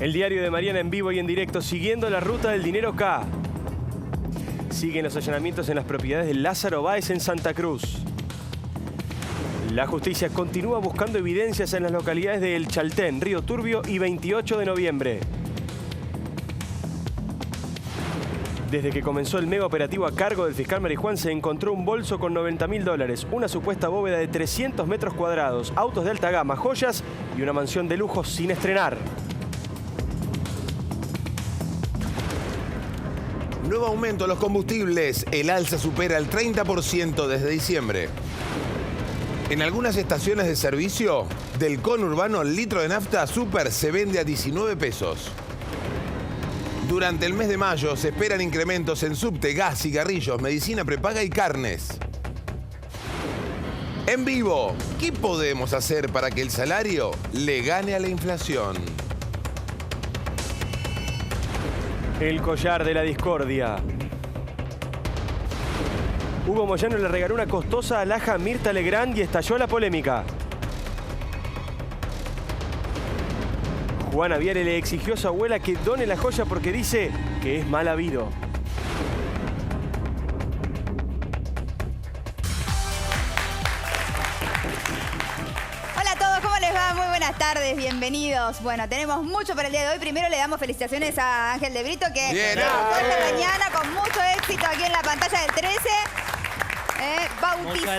El diario de Mariana en vivo y en directo, siguiendo la ruta del dinero K. Siguen los allanamientos en las propiedades de Lázaro Báez en Santa Cruz. La justicia continúa buscando evidencias en las localidades de El Chaltén, Río Turbio y 28 de noviembre. Desde que comenzó el mega operativo a cargo del fiscal Marijuán, se encontró un bolso con $90.000, una supuesta bóveda de 300 metros cuadrados, autos de alta gama, joyas y una mansión de lujo sin estrenar. Nuevo aumento a los combustibles. El alza supera el 30% desde diciembre. En algunas estaciones de servicio del conurbano, el litro de nafta super se vende a 19 pesos. Durante el mes de mayo se esperan incrementos en subte, gas, cigarrillos, medicina prepaga y carnes. En vivo, ¿qué podemos hacer para que el salario le gane a la inflación? El collar de la discordia. Hugo Moyano le regaló una costosa alhaja a Mirta Legrand y estalló la polémica. Juana Viale le exigió a su abuela que done la joya porque dice que es mal habido. Muy buenas tardes, bienvenidos. Bueno, tenemos mucho para el día de hoy. Primero le damos felicitaciones a Ángel de Brito, que debutó esta mañana con mucho éxito aquí en la pantalla del 13. Bautizó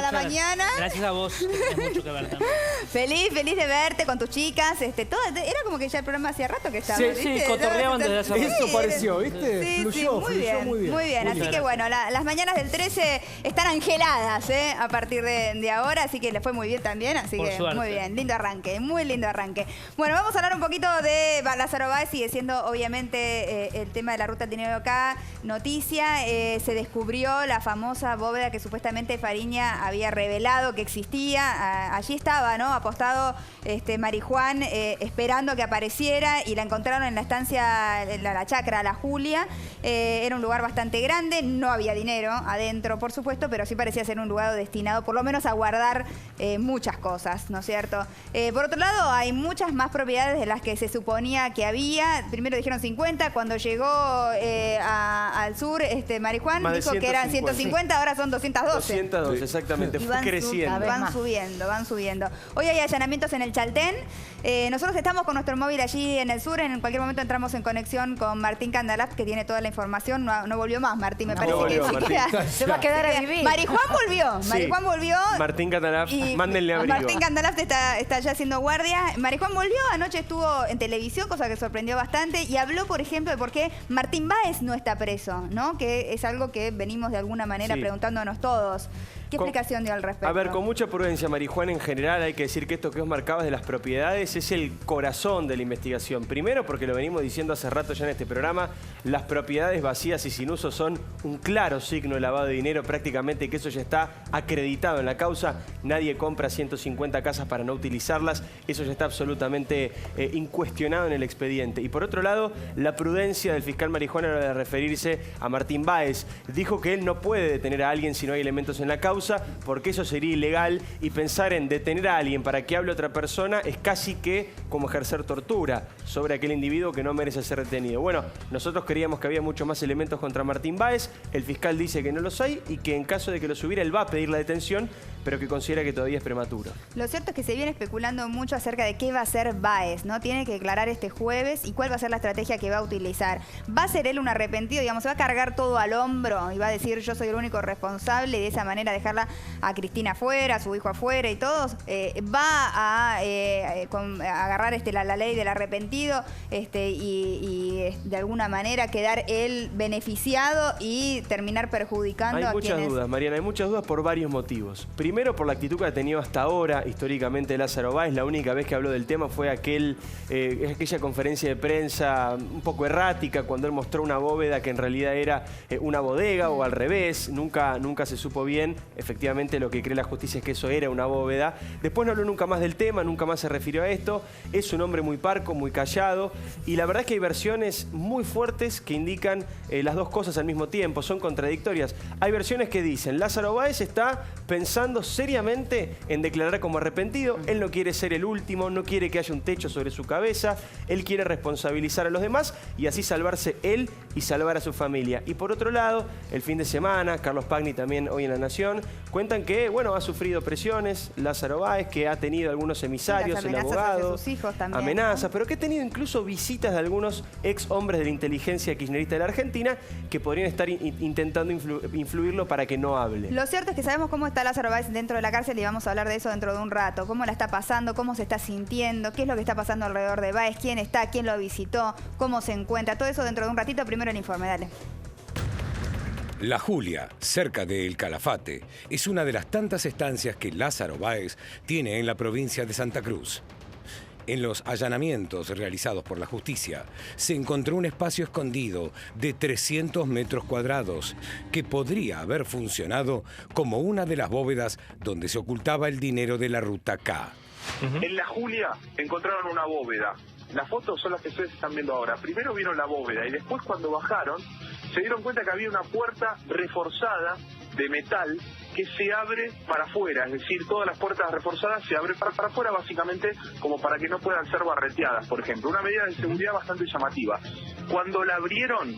la mañana. Gracias a vos, tenés mucho que ver también. Feliz de verte con tus chicas. Era como que ya el programa hacía rato que estaba. Sí, cotorreaban desde hace rato. Eso pareció, ¿viste? Sí, fluyó muy bien. Muy bien, así que bueno, las mañanas del 13 están angeladas a partir de ahora, así que les fue muy bien también, así que suerte. muy bien, lindo arranque, muy lindo arranque. Bueno, vamos a hablar un poquito de Lázaro Báez, sigue siendo obviamente el tema de la ruta del dinero acá, noticia, se descubrió la famosa bóveda que supuestamente Fariña había revelado que existía. Allí estaba, ¿no? Apostado Marijuán esperando que apareciera y la encontraron en la estancia, la chacra La Julia. Era un lugar bastante grande, no había dinero adentro, por supuesto, pero sí parecía ser un lugar destinado por lo menos a guardar muchas cosas, ¿no es cierto? Por otro lado, hay muchas más propiedades de las que se suponía que había. Primero dijeron 50, cuando llegó al sur Marijuán dijo que eran 150, ahora son 212. 212, exactamente. Fue creciendo. Van subiendo. Hoy hay allanamientos en el Chaltén. Nosotros estamos con nuestro móvil allí en el sur. En cualquier momento entramos en conexión con Martín Candalaf, que tiene toda la información. No volvió más, Martín, me parece volvió, que Martín. se va a quedar a vivir. Marijuán volvió. Sí. Marijuán volvió. Martín Candalaf, mándenle abrigo. Martín Candalaf está ya haciendo guardia. Marijuán volvió, anoche estuvo en televisión, cosa que sorprendió bastante, y habló, por ejemplo, de por qué Martín Báez no está preso, ¿no? Que es algo que venimos de alguna manera preguntándonos todos. ¿Qué explicación dio al respecto? A ver, con mucha prudencia, Marijuán, en general hay que decir que esto que os marcabas de las propiedades es el corazón de la investigación. Primero, porque lo venimos diciendo hace rato ya en este programa, las propiedades vacías y sin uso son un claro signo de lavado de dinero, prácticamente que eso ya está acreditado en la causa. Nadie compra 150 casas para no utilizarlas, eso ya está absolutamente incuestionado en el expediente. Y por otro lado, la prudencia del fiscal Marijuán a la hora de referirse a Martín Báez. Dijo que él no puede detener a alguien si no hay elementos en la causa, porque eso sería ilegal, y pensar en detener a alguien para que hable otra persona es casi que como ejercer tortura sobre aquel individuo que no merece ser detenido. Bueno, nosotros creíamos que había muchos más elementos contra Martín Báez, el fiscal dice que no los hay y que en caso de que los hubiera él va a pedir la detención, pero que considera que todavía es prematuro. Lo cierto es que se viene especulando mucho acerca de qué va a hacer Báez, ¿no? Tiene que declarar este jueves y cuál va a ser la estrategia que va a utilizar. ¿Va a ser él un arrepentido? Digamos, ¿se va a cargar todo al hombro y va a decir yo soy el único responsable y de esa manera dejarla a Cristina afuera, a su hijo afuera y todos? ¿Va a agarrar la ley del arrepentido y de alguna manera quedar él beneficiado y terminar perjukando a quienes... Hay muchas dudas, Mariana, hay muchas dudas por varios motivos. Primero, por la actitud que ha tenido hasta ahora, históricamente, Lázaro Báez. La única vez que habló del tema fue aquella conferencia de prensa un poco errática, cuando él mostró una bóveda que en realidad era una bodega, o al revés. Nunca se supo bien. Efectivamente, lo que cree la justicia es que eso era una bóveda. Después no habló nunca más del tema, nunca más se refirió a esto. Es un hombre muy parco, muy callado. Y la verdad es que hay versiones muy fuertes que indican las dos cosas al mismo tiempo. Son contradictorias. Hay versiones que dicen, Lázaro Báez está pensando pensando seriamente en declarar como arrepentido. Él no quiere ser el último, no quiere que haya un techo sobre su cabeza, él quiere responsabilizar a los demás y así salvarse él y salvar a su familia. Y por otro lado, el fin de semana, Carlos Pagni también hoy en La Nación, cuentan que, bueno, ha sufrido presiones, Lázaro Báez, que ha tenido algunos emisarios, el abogado, sus hijos también, amenazas, ¿no? pero que ha tenido incluso visitas de algunos ex hombres de la inteligencia kirchnerista de la Argentina que podrían estar intentando influirlo para que no hable. Lo cierto es que sabemos cómo está Lázaro Báez dentro de la cárcel y vamos a hablar de eso dentro de un rato. Cómo la está pasando, cómo se está sintiendo, qué es lo que está pasando alrededor de Báez, quién está, quién lo visitó, cómo se encuentra. Todo eso dentro de un ratito. Primero el informe, dale. La Julia, cerca de El Calafate, es una de las tantas estancias que Lázaro Báez tiene en la provincia de Santa Cruz. En los allanamientos realizados por la justicia, se encontró un espacio escondido de 300 metros cuadrados que podría haber funcionado como una de las bóvedas donde se ocultaba el dinero de la Ruta K. En La Julia encontraron una bóveda. Las fotos son las que ustedes están viendo ahora. Primero vieron la bóveda y después cuando bajaron se dieron cuenta que había una puerta reforzada de metal que se abre para afuera, es decir, todas las puertas reforzadas se abren para afuera básicamente como para que no puedan ser barreteadas, por ejemplo. Una medida de seguridad bastante llamativa. Cuando la abrieron,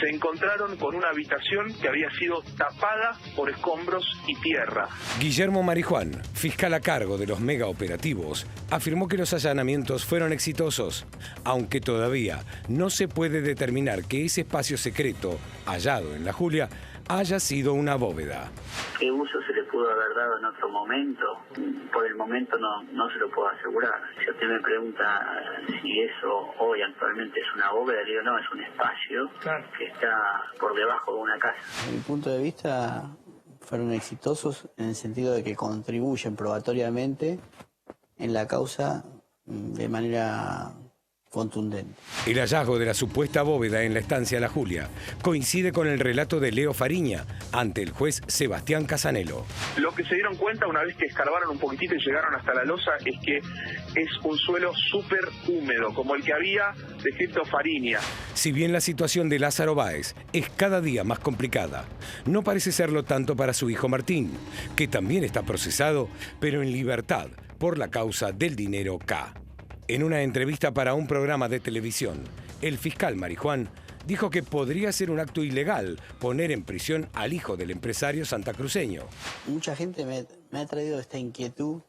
se encontraron con una habitación que había sido tapada por escombros y tierra. Guillermo Marijuán, fiscal a cargo de los megaoperativos, afirmó que los allanamientos fueron exitosos, aunque todavía no se puede determinar que ese espacio secreto hallado en La Julia haya sido una bóveda. ¿Qué uso se le pudo haber dado en otro momento? Por el momento no se lo puedo asegurar. Si usted me pregunta si eso hoy actualmente es una bóveda, le digo no, es un espacio que está por debajo de una casa. Desde mi punto de vista fueron exitosos en el sentido de que contribuyen probatoriamente en la causa de manera contundente. El hallazgo de la supuesta bóveda en la estancia La Julia coincide con el relato de Leo Fariña ante el juez Sebastián Casanelo. Lo que se dieron cuenta una vez que escarbaron un poquitito y llegaron hasta la losa es que es un suelo súper húmedo, como el que había descrito Fariña. Si bien la situación de Lázaro Báez es cada día más complicada, no parece serlo tanto para su hijo Martín, que también está procesado, pero en libertad por la causa del dinero K. En una entrevista para un programa de televisión, el fiscal Marijuán dijo que podría ser un acto ilegal poner en prisión al hijo del empresario santacruceño. Mucha gente me ha traído esta inquietud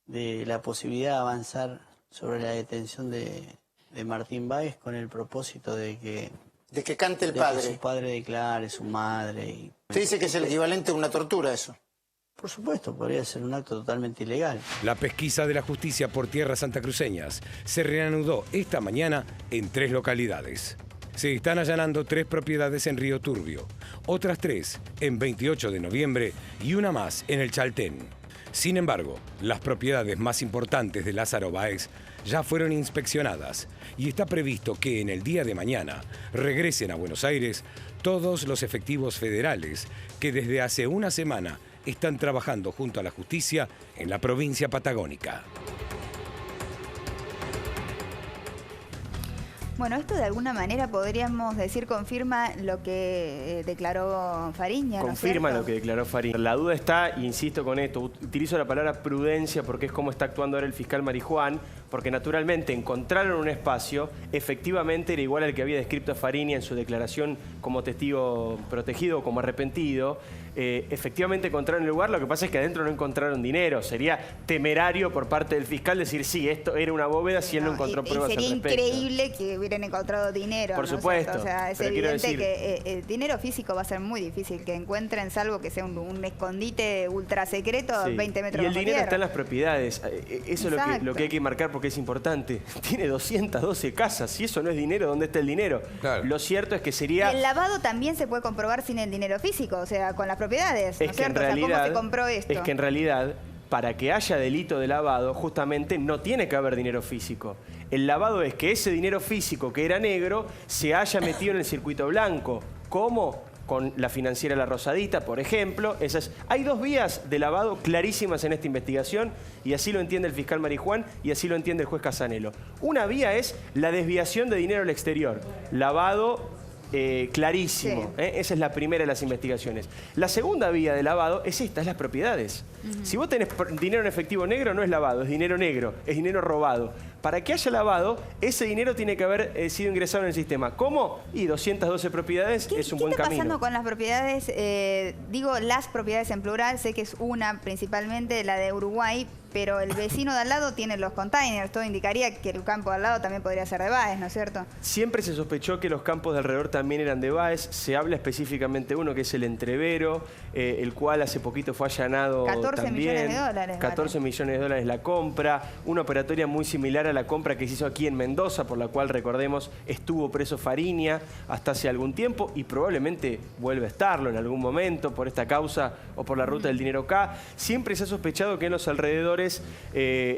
de la posibilidad de avanzar sobre la detención de Martín Báez con el propósito de que cante el de padre. Que su padre declare, su madre. Usted dice que es el equivalente a una tortura eso. Por supuesto, podría ser un acto totalmente ilegal. La pesquisa de la justicia por tierras santacruceñas se reanudó esta mañana en 3 localidades. Se están allanando 3 propiedades en Río Turbio, otras 3 en 28 de noviembre y una más en el Chaltén. Sin embargo, las propiedades más importantes de Lázaro Báez ya fueron inspeccionadas y está previsto que en el día de mañana regresen a Buenos Aires todos los efectivos federales que desde hace una semana están trabajando junto a la justicia en la provincia patagónica. Bueno, esto de alguna manera podríamos decir confirma lo que declaró Fariña, ¿no es Confirma cierto? lo que declaró Fariña. La duda está, y insisto con esto, utilizo la palabra prudencia porque es como está actuando ahora el fiscal Marijuán, porque naturalmente encontraron un espacio, efectivamente era igual al que había descrito Fariña en su declaración como testigo protegido o como arrepentido. Efectivamente encontraron el lugar, lo que pasa es que adentro no encontraron dinero. Sería temerario por parte del fiscal decir, sí, esto era una bóveda si él no encontró pruebas al respecto. Sería increíble que hubieran encontrado dinero. Por ¿no es supuesto. cierto? O sea, es pero quiero evidente decir, que dinero físico va a ser muy difícil que encuentren, salvo que sea un escondite ultra secreto, sí. 20 metros Y el bajo dinero tierra. está en las propiedades. Eso es lo que hay que marcar porque es importante. Tiene 212 casas. Si eso no es dinero, ¿dónde está el dinero? Claro. Lo cierto es que sería... Y el lavado también se puede comprobar sin el dinero físico, o sea, con las propiedades, ¿no es cierto? O sea, ¿cómo se compró esto? Es que en realidad, para que haya delito de lavado, justamente no tiene que haber dinero físico. El lavado es que ese dinero físico que era negro se haya metido en el circuito blanco. ¿Cómo? Con la financiera La Rosadita, por ejemplo. Hay 2 vías de lavado clarísimas en esta investigación y así lo entiende el fiscal Marijuán y así lo entiende el juez Casanelo. Una vía es la desviación de dinero al exterior. Lavado clarísimo. Sí. Esa es la primera de las investigaciones. La segunda vía de lavado es esta, es las propiedades. Si vos tenés dinero en efectivo negro, no es lavado, es dinero negro, es dinero robado. Para que haya lavado, ese dinero tiene que haber sido ingresado en el sistema. ¿Cómo? Y 212 propiedades es un buen camino. ¿Qué está pasando con las propiedades? Digo las propiedades en plural, sé que es una principalmente, la de Uruguay, pero el vecino de al lado tiene los containers. Todo indicaría que el campo de al lado también podría ser de Baez, ¿no es cierto? Siempre se sospechó que los campos de alrededor también eran de Baez. Se habla específicamente de uno que es el Entrevero, el cual hace poquito fue allanado 14 también. millones de dólares. 14 millones de dólares la compra. Una operatoria muy similar a la compra que se hizo aquí en Mendoza, por la cual, recordemos, estuvo preso Fariña hasta hace algún tiempo y probablemente vuelve a estarlo en algún momento por esta causa o por la ruta del dinero K. Siempre se ha sospechado que en los alrededores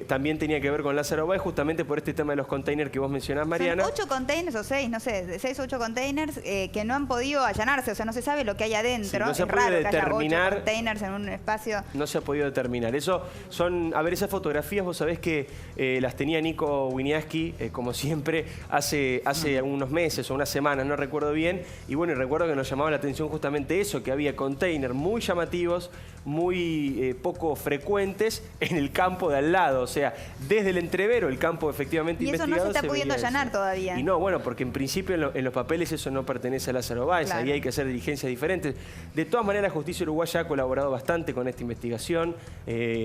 también tenía que ver con Lázaro Báez, justamente por este tema de los containers que vos mencionás, Mariana. Son 8 containers o 6, no sé, 6 o 8 containers que no han podido allanarse, o sea, no se sabe lo que hay adentro. Sí, no se ha es podido raro determinar, que haya 8 containers en un espacio. No se ha podido determinar. Eso son, a ver, esas fotografías, vos sabés que las tenía Nico Winiaski, como siempre, hace unos meses o unas semanas, no recuerdo bien. Y bueno, y recuerdo que nos llamaba la atención justamente eso, que había containers muy llamativos, muy poco frecuentes en el campo de al lado. O sea, desde el Entrevero, el campo efectivamente investigado. Y eso no se está pudiendo veía allanar eso. todavía. Y no, bueno, porque en principio en los papeles eso no pertenece a Lázaro Báez. Claro. Ahí hay que hacer diligencias diferentes. De todas maneras, la justicia uruguaya ha colaborado bastante con esta investigación.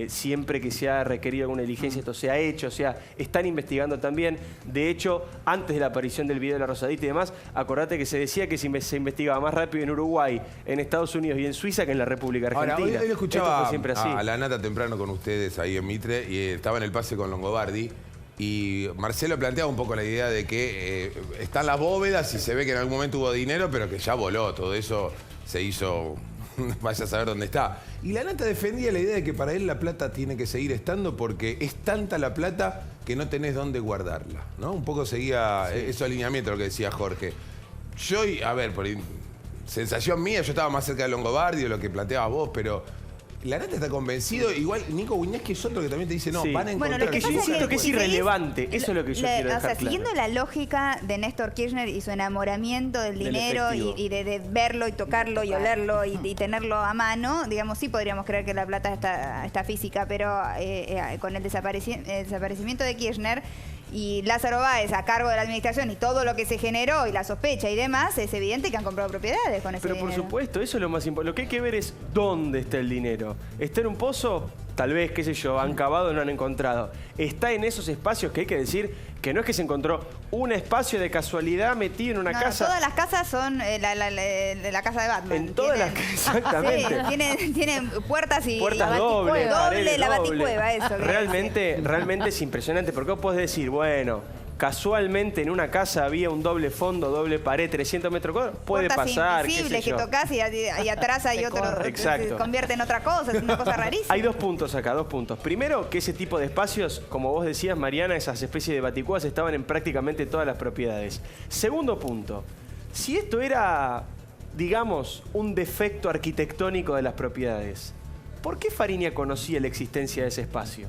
Siempre que se ha requerido alguna diligencia, esto se ha hecho. O sea, están investigando también. De hecho, antes de la aparición del video de la Rosadita y demás, acordate que se decía que se investigaba más rápido en Uruguay, en Estados Unidos y en Suiza que en la República Argentina. Ahora, hoy lo escuchaba así. a la Nata temprano con ustedes ahí en Mitre y estaba en el pase con Longobardi y Marcelo planteaba un poco la idea de que están las bóvedas y se ve que en algún momento hubo dinero, pero que ya voló, todo eso se hizo, vaya a saber dónde está. Y la Nata defendía la idea de que para él la plata tiene que seguir estando porque es tanta la plata que no tenés dónde guardarla, ¿no? Un poco seguía ese alineamiento lo que decía Jorge. Yo, a ver, por sensación mía, yo estaba más cerca de Longobardi de lo que planteabas vos, pero la Nata está convencido. Igual Nico Winiaski es otro que también te dice, no, van a encontrar... Bueno, lo que yo insisto que es irrelevante. Eso es lo que yo quiero dejar claro. Siguiendo la lógica de Néstor Kirchner y su enamoramiento del dinero y de verlo y tocarlo y olerlo y tenerlo a mano, digamos, sí podríamos creer que la plata está física, pero con el desaparecimiento de Kirchner y Lázaro Báez a cargo de la administración y todo lo que se generó y la sospecha y demás, es evidente que han comprado propiedades con ese dinero. Pero por supuesto, eso es lo más importante. Lo que hay que ver es dónde está el dinero. ¿Está en un pozo? Tal vez, qué sé yo, han cavado y no han encontrado. Está en esos espacios que hay que decir que no es que se encontró un espacio de casualidad metido en una casa. Todas las casas son la casa de Batman. En todas las casas, exactamente. Sí, tienen puertas y puertas dobles, la baticueva, eso. Realmente es impresionante, porque vos podés decir, bueno, casualmente en una casa había un doble fondo, doble pared, 300 metros cuadrados. Puede pasar, invisibles que tocas y atrás hay otro. Exacto. Se convierte en otra cosa, es una cosa rarísima. Hay 2 puntos acá, 2 puntos. Primero, que ese tipo de espacios, como vos decías, Mariana, esas especies de baticuevas estaban en prácticamente todas las propiedades. Segundo punto, si esto era, digamos, un defecto arquitectónico de las propiedades, ¿por qué Fariña conocía la existencia de ese espacio?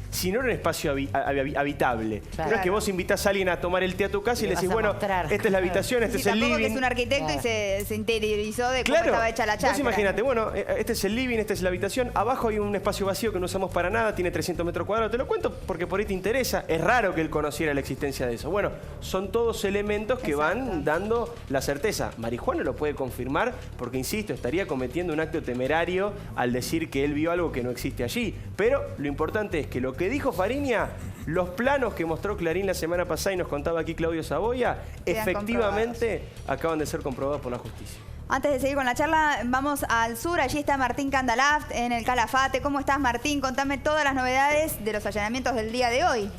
Si no era un espacio habitable. Claro. No es que vos invitás a alguien a tomar el té a tu casa y le decís, bueno, esta es la habitación, este es el living. Que es un arquitecto y se interiorizó de cómo estaba hecha la chacra. Vos imagínate, bueno, este es el living, esta es la habitación, abajo hay un espacio vacío que no usamos para nada, tiene 300 metros cuadrados. Te lo cuento porque por ahí te interesa. Es raro que él conociera la existencia de eso. Bueno, son todos elementos que van dando la certeza. Marijuana lo puede confirmar porque, insisto, estaría cometiendo un acto temerario al decir que él vio algo que no existe allí. Pero lo importante es que lo que dijo Fariña, los planos que mostró Clarín la semana pasada y nos contaba aquí Claudio Saboya, efectivamente acaban de ser comprobados por la justicia. Antes de seguir con la charla, vamos al sur. Allí está Martín Candalaft en el Calafate. ¿Cómo estás, Martín? Contame todas las novedades de los allanamientos del día de hoy.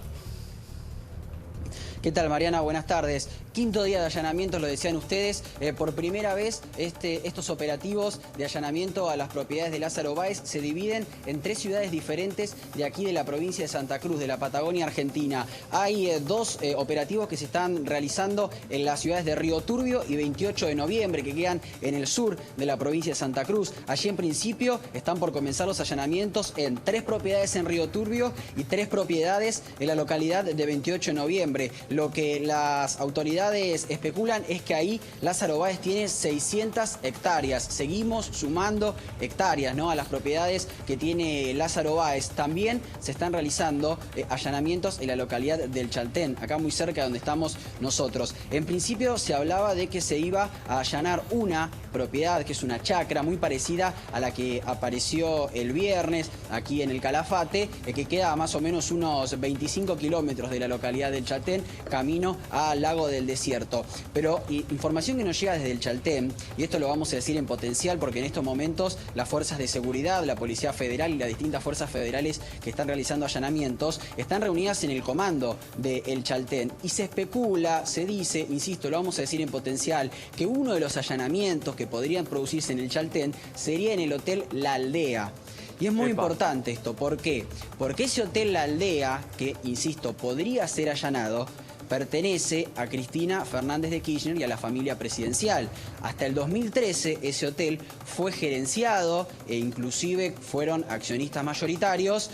¿Qué tal, Mariana? Buenas tardes. Quinto día de allanamientos, lo decían ustedes. Por primera vez, estos operativos de allanamiento a las propiedades de Lázaro Báez se dividen en 3 ciudades diferentes de aquí de la provincia de Santa Cruz, de la Patagonia Argentina. Hay 2 operativos que se están realizando en las ciudades de Río Turbio y 28 de noviembre, que quedan en el sur de la provincia de Santa Cruz. Allí, en principio, están por comenzar los allanamientos en 3 propiedades en Río Turbio y 3 propiedades en la localidad de 28 de noviembre. Lo que las autoridades autoridades especulan es que ahí Lázaro Báez tiene 600 hectáreas. Seguimos sumando hectáreas, ¿no?, a las propiedades que tiene Lázaro Báez. También se están realizando allanamientos en la localidad del Chaltén, acá muy cerca de donde estamos nosotros. En principio se hablaba de que se iba a allanar una propiedad, que es una chacra muy parecida a la que apareció el viernes aquí en el Calafate, que queda a más o menos unos 25 kilómetros de la localidad del Chaltén, camino al Lago del Desierto. Pero información que nos llega desde el Chaltén, y esto lo vamos a decir en potencial porque en estos momentos las fuerzas de seguridad, la Policía Federal y las distintas fuerzas federales que están realizando allanamientos están reunidas en el comando del Chaltén. Y se especula, se dice, insisto, lo vamos a decir en potencial, que uno de los allanamientos que podrían producirse en el Chaltén sería en el Hotel La Aldea. Y es muy importante esto. ¿Por qué? Porque ese Hotel La Aldea, que, insisto, podría ser allanado, pertenece a Cristina Fernández de Kirchner y a la familia presidencial. Hasta el 2013 ese hotel fue gerenciado e inclusive fueron accionistas mayoritarios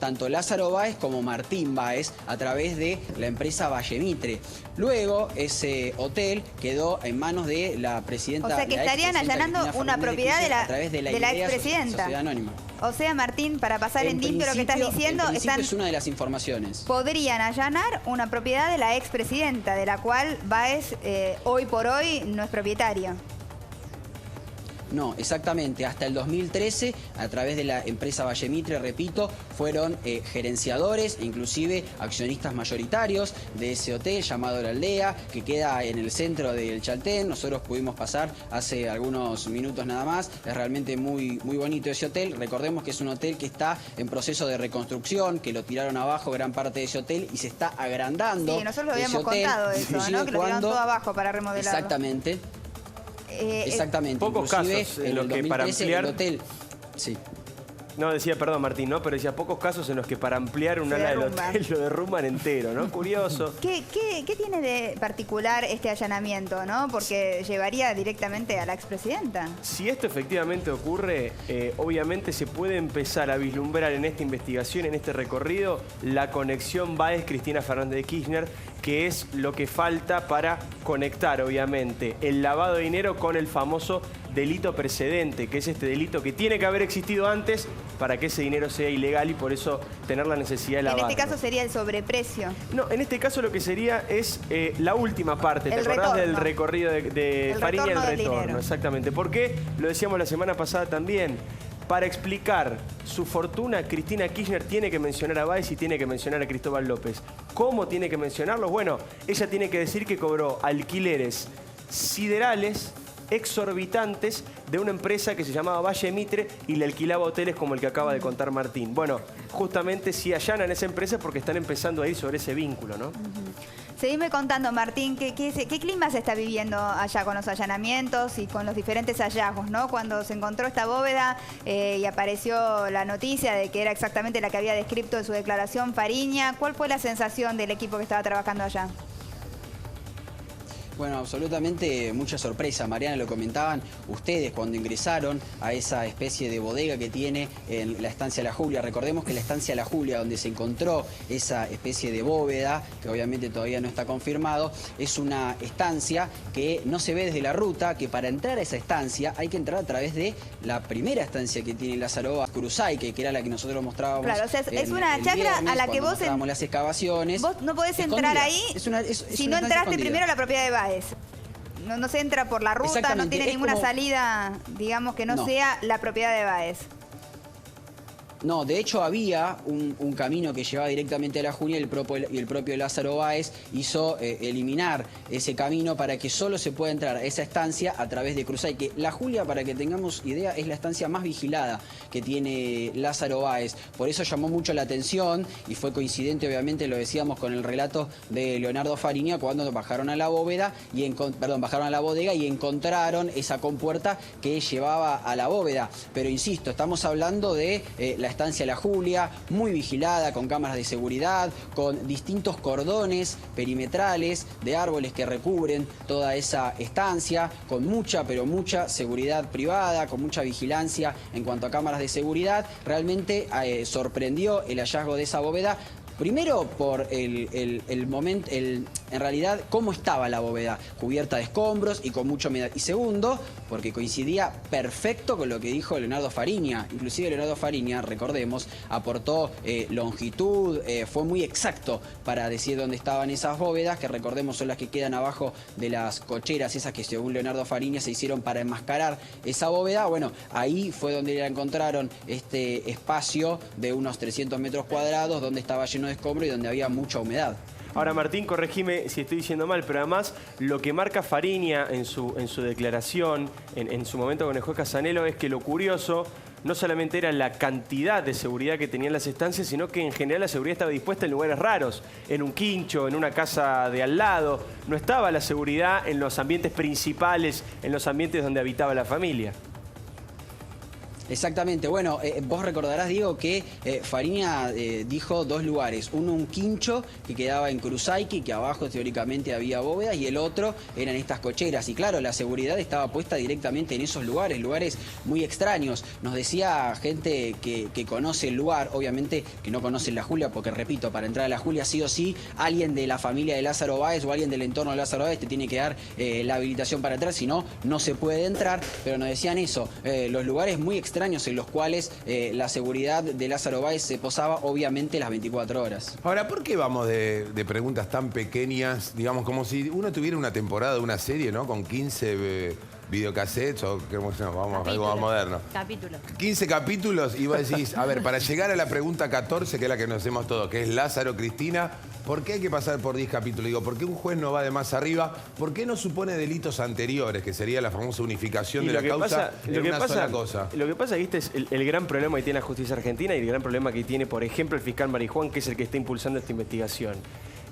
tanto Lázaro Báez como Martín Báez a través de la empresa Valle Mitre. Luego ese hotel quedó en manos de la presidenta. O sea que estarían allanando una propiedad de la expresidenta. Sociedad Anónima. O sea, Martín, para pasar en limpio lo que estás diciendo, es una de las informaciones. Podrían allanar una propiedad de la expresidenta, de la cual Báez hoy por hoy no es propietario. No, exactamente. Hasta el 2013, a través de la empresa Valle Mitre, repito, fueron gerenciadores, inclusive accionistas mayoritarios de ese hotel llamado La Aldea, que queda en el centro del Chaltén. Nosotros pudimos pasar hace algunos minutos nada más. Es realmente muy bonito ese hotel. Recordemos que es un hotel que está en proceso de reconstrucción, que lo tiraron abajo gran parte de ese hotel y se está agrandando. Sí, nosotros lo habíamos contado eso, ¿no? Que lo tiraron todo abajo para remodelarlo. Exactamente. Exactamente. Pocos casos en los que para ampliar... el hotel... Sí. No, decía, perdón Martín, ¿no? Pero decía pocos casos en los que para ampliar un ala del hotel lo derrumban entero, ¿no? Curioso. ¿Qué tiene de particular este allanamiento, no? Porque llevaría directamente a la expresidenta. Si esto efectivamente ocurre, obviamente se puede empezar a vislumbrar en esta investigación, en este recorrido, la conexión Báez-Cristina Fernández de Kirchner, que es lo que falta para conectar, obviamente, el lavado de dinero con el famoso delito precedente, que es este delito que tiene que haber existido antes para que ese dinero sea ilegal y por eso tener la necesidad de lavarlo. En este caso sería el sobreprecio. No, en este caso lo que sería es la última parte. ¿Te acordás del recorrido de Fariña y el retorno? Exactamente. ¿Por qué? Lo decíamos la semana pasada también. Para explicar su fortuna, Cristina Kirchner tiene que mencionar a Báez y tiene que mencionar a Cristóbal López. ¿Cómo tiene que mencionarlos? Bueno, ella tiene que decir que cobró alquileres siderales exorbitantes de una empresa que se llamaba Valle Mitre y le alquilaba hoteles como el que acaba de contar Martín. Bueno, justamente si allanan esa empresa es porque están empezando a ir sobre ese vínculo, ¿no? Seguime contando, Martín, ¿qué clima se está viviendo allá con los allanamientos y con los diferentes hallazgos, ¿no? Cuando se encontró esta bóveda y apareció la noticia de que era exactamente la que había descrito en su declaración Fariña, ¿cuál fue la sensación del equipo que estaba trabajando allá? Bueno, absolutamente mucha sorpresa. Mariana, lo comentaban ustedes cuando ingresaron a esa especie de bodega que tiene en la estancia La Julia. Recordemos que la estancia La Julia, donde se encontró esa especie de bóveda, que obviamente todavía no está confirmado, es una estancia que no se ve desde la ruta, que para entrar a esa estancia hay que entrar a través de la primera estancia que tiene Lázaro Báez, Cruzaique, que era la que nosotros mostrábamos. Claro, o sea, es una chacra a la que vos... las excavaciones. Vos no podés entrar ahí si no entraste primero a la propiedad de Báez. No se entra por la ruta, no tiene ninguna salida, digamos, que no sea la propiedad de Báez. No, de hecho había un camino que llevaba directamente a La Julia y el propio Lázaro Báez hizo eliminar ese camino para que solo se pueda entrar a esa estancia a través de Cruzaique. La Julia, para que tengamos idea, es la estancia más vigilada que tiene Lázaro Báez. Por eso llamó mucho la atención y fue coincidente, obviamente, lo decíamos, con el relato de Leonardo Fariña cuando bajaron a la bóveda bajaron a la bodega y encontraron esa compuerta que llevaba a la bóveda. Pero insisto, estamos hablando de la estancia La Julia, muy vigilada, con cámaras de seguridad, con distintos cordones perimetrales de árboles que recubren toda esa estancia, con mucha, pero mucha seguridad privada, con mucha vigilancia en cuanto a cámaras de seguridad. Realmente sorprendió el hallazgo de esa bóveda. Primero por el en realidad, cómo estaba la bóveda, cubierta de escombros y con mucha humedad. Y segundo, porque coincidía perfecto con lo que dijo Leonardo Fariña. Inclusive Leonardo Fariña, recordemos, aportó longitud, fue muy exacto para decir dónde estaban esas bóvedas, que recordemos son las que quedan abajo de las cocheras, esas que según Leonardo Fariña se hicieron para enmascarar esa bóveda. Bueno, ahí fue donde la encontraron este espacio de unos 300 metros cuadrados, donde estaba lleno de escombros y donde había mucha humedad. Ahora, Martín, corregime si estoy diciendo mal, pero además lo que marca Fariña en su declaración, en su momento con el juez Casanelo, es que lo curioso no solamente era la cantidad de seguridad que tenían las estancias, sino que en general la seguridad estaba dispuesta en lugares raros, en un quincho, en una casa de al lado. No estaba la seguridad en los ambientes principales, en los ambientes donde habitaba la familia. Exactamente. Bueno, vos recordarás, Diego, que Fariña dijo 2 lugares. Uno, un quincho que quedaba en Cruzaiqui, que abajo teóricamente había bóvedas, y el otro eran estas cocheras. Y claro, la seguridad estaba puesta directamente en esos lugares muy extraños. Nos decía gente que conoce el lugar, obviamente que no conoce la Julia, porque repito, para entrar a la Julia sí o sí, alguien de la familia de Lázaro Báez o alguien del entorno de Lázaro Báez te tiene que dar la habilitación para entrar, si no, no se puede entrar. Pero nos decían eso, los lugares muy extraños en los cuales la seguridad de Lázaro Báez se posaba, obviamente, las 24 horas. Ahora, ¿por qué vamos de preguntas tan pequeñas? Digamos, como si uno tuviera una temporada de una serie, ¿no? Con 15 videocassettes o vamos a algo más moderno. Capítulos. 15 capítulos y vos decís, a ver, para llegar a la pregunta 14, que es la que nos hacemos todos, que es Lázaro, Cristina, ¿por qué hay que pasar por 10 capítulos? Digo, ¿por qué un juez no va de más arriba? ¿Por qué no supone delitos anteriores, que sería la famosa unificación de la causa en una sola cosa? Lo que pasa es que este es el gran problema que tiene la justicia argentina y el gran problema que tiene, por ejemplo, el fiscal Marijuán, que es el que está impulsando esta investigación.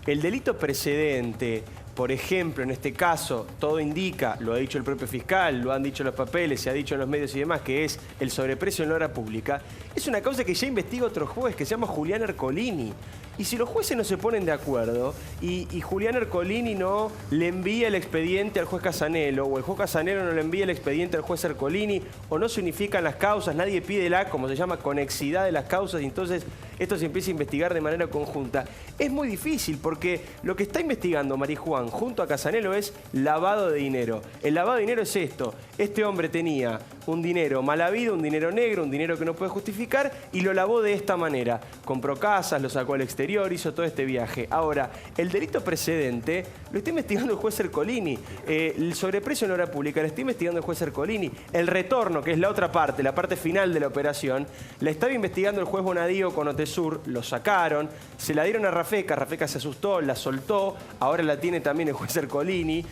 El delito precedente, por ejemplo, en este caso, todo indica, lo ha dicho el propio fiscal, lo han dicho los papeles, se ha dicho en los medios y demás, que es el sobreprecio en la hora pública, es una causa que ya investiga otro juez, que se llama Julián Ercolini. Y si los jueces no se ponen de acuerdo y Julián Ercolini no le envía el expediente al juez Casanelo, o el juez Casanelo no le envía el expediente al juez Ercolini, o no se unifican las causas, nadie pide la, como se llama, conexidad de las causas, y entonces esto se empieza a investigar de manera conjunta, es muy difícil, porque lo que está investigando Marijuán junto a Casanelo es lavado de dinero. El lavado de dinero es esto: este hombre tenía un dinero mal habido, un dinero negro, un dinero que no puede justificar, y lo lavó de esta manera. Compró casas, lo sacó al exterior, hizo todo este viaje. Ahora, el delito precedente lo está investigando el juez Ercolini. El sobreprecio en hora pública lo está investigando el juez Ercolini. El retorno, que es la otra parte, la parte final de la operación, la estaba investigando el juez Bonadío con Otesur. Lo sacaron, se la dieron a Rafeca. Rafeca se asustó, la soltó. Ahora la tiene también el juez Ercolini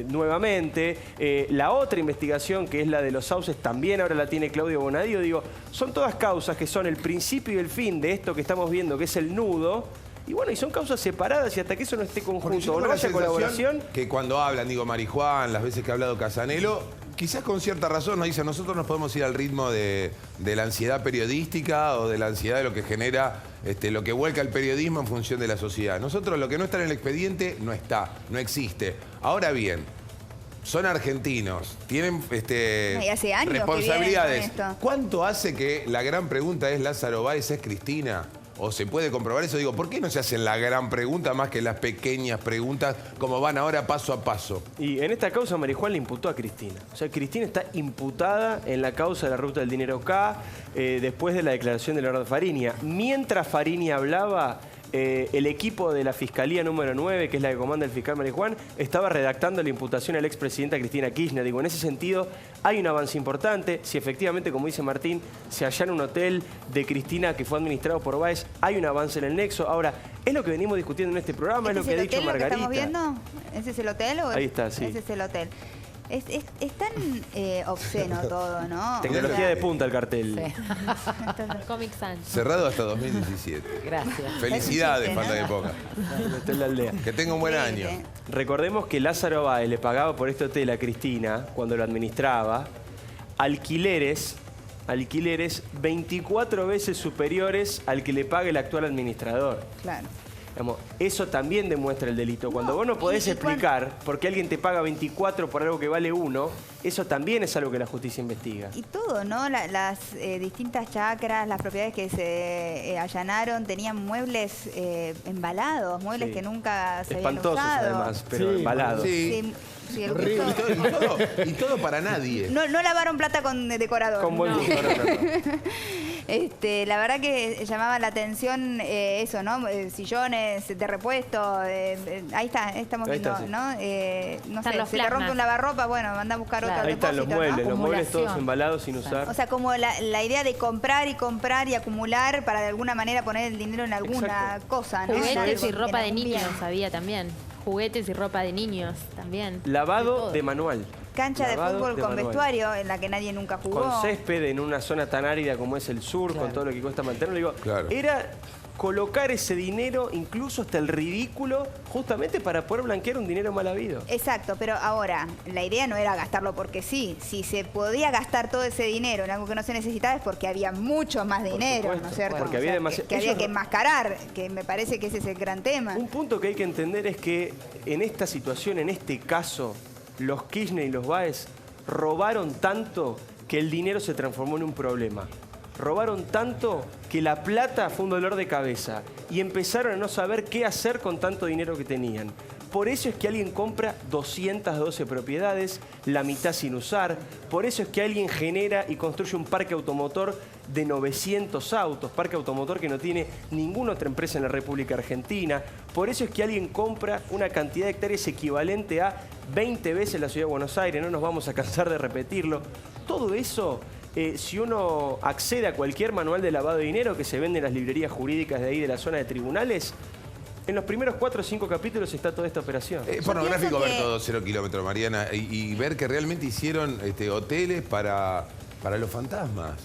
nuevamente. La otra investigación, que es la de los sauces, también ahora la tiene Claudio Bonadío. Digo, son todas causas que son el principio y el fin de esto que estamos viendo, que es el nudo. Y bueno, y son causas separadas, y hasta que eso no esté conjunto o no haya colaboración. Que cuando hablan, digo, Marijuán, las veces que ha hablado Casanelo, quizás con cierta razón nos dicen, nosotros nos podemos ir al ritmo de la ansiedad periodística o de la ansiedad de lo que genera, lo que vuelca el periodismo en función de la sociedad. Nosotros lo que no está en el expediente no está, no existe. Ahora bien, son argentinos, tienen hace años responsabilidades. Que vienen con esto. ¿Cuánto hace que la gran pregunta es Lázaro Báez, es Cristina? ¿O se puede comprobar eso? Digo, ¿por qué no se hacen la gran pregunta más que las pequeñas preguntas como van ahora paso a paso? Y en esta causa Marijuán le imputó a Cristina. O sea, Cristina está imputada en la causa de la ruta del dinero K después de la declaración de Leonardo Fariña. Mientras Fariña hablaba, el equipo de la Fiscalía número 9, que es la que comanda el fiscal Marijuán, estaba redactando la imputación a la expresidenta Cristina Kirchner. Digo, en ese sentido hay un avance importante. Si efectivamente, como dice Martín, se allana un hotel de Cristina que fue administrado por Báez, hay un avance en el nexo. Ahora, es lo que venimos discutiendo en este programa, es lo que ha dicho Margarita. ¿Estamos viendo? ¿Ese es el hotel? Ahí está, sí. Ese es el hotel. Es tan obsceno todo, ¿no? Tecnología de punta el cartel. Sí. Comic Sans. Cerrado hasta 2017. Gracias. Felicidades, falta de poca. Está en la aldea. Que tenga un buen año. Recordemos que Lázaro Báez le pagaba por este hotel a Cristina, cuando lo administraba, alquileres 24 veces superiores al que le paga el actual administrador. Claro. Digamos, eso también demuestra el delito. Cuando vos no podés explicar por qué alguien te paga 24 por algo que vale 1, eso también es algo que la justicia investiga. Y todo, ¿no? Las distintas chacras, las propiedades que se allanaron, tenían muebles embalados, muebles que nunca se habían usado. Espantosos además, pero embalados. Sí, el horrible. Y todo para nadie. No lavaron plata con decorador. Con buen decorador. La verdad que llamaba la atención eso, ¿no? Sillones de repuesto, ahí estamos viendo, sí. ¿no? No sé, los se te rompe un lavarropa, bueno, anda a buscar otro Ahí depósito, están los muebles todos embalados sin usar. O sea, como la idea de comprar y acumular para de alguna manera poner el dinero en alguna cosa, ¿no? Juguetes y ropa de niños había también. Juguetes y ropa de niños también. Lavado de manual. Cancha de fútbol con vestuario en la que nadie nunca jugó. Con césped en una zona tan árida como es el sur, con todo lo que cuesta mantenerlo. Digo, era colocar ese dinero, incluso hasta el ridículo, justamente para poder blanquear un dinero mal habido. Exacto, pero ahora, la idea no era gastarlo porque sí. Si se podía gastar todo ese dinero en algo que no se necesitaba es porque había mucho más dinero, ¿no es cierto? Porque había que había que enmascarar, que me parece que ese es el gran tema. Un punto que hay que entender es que en esta situación, en este caso, los Kirchner y los Báez robaron tanto que el dinero se transformó en un problema. Robaron tanto que la plata fue un dolor de cabeza y empezaron a no saber qué hacer con tanto dinero que tenían. Por eso es que alguien compra 212 propiedades, la mitad sin usar. Por eso es que alguien genera y construye un parque automotor de 900 autos, parque automotor que no tiene ninguna otra empresa en la República Argentina. Por eso es que alguien compra una cantidad de hectáreas equivalente a 20 veces la Ciudad de Buenos Aires. No nos vamos a cansar de repetirlo. Todo eso, si uno accede a cualquier manual de lavado de dinero que se vende en las librerías jurídicas de ahí de la zona de tribunales, en los primeros 4 o 5 capítulos está toda esta operación. Es pornográfico ver todo 0 kilómetros, Mariana, y ver que realmente hicieron hoteles para los fantasmas.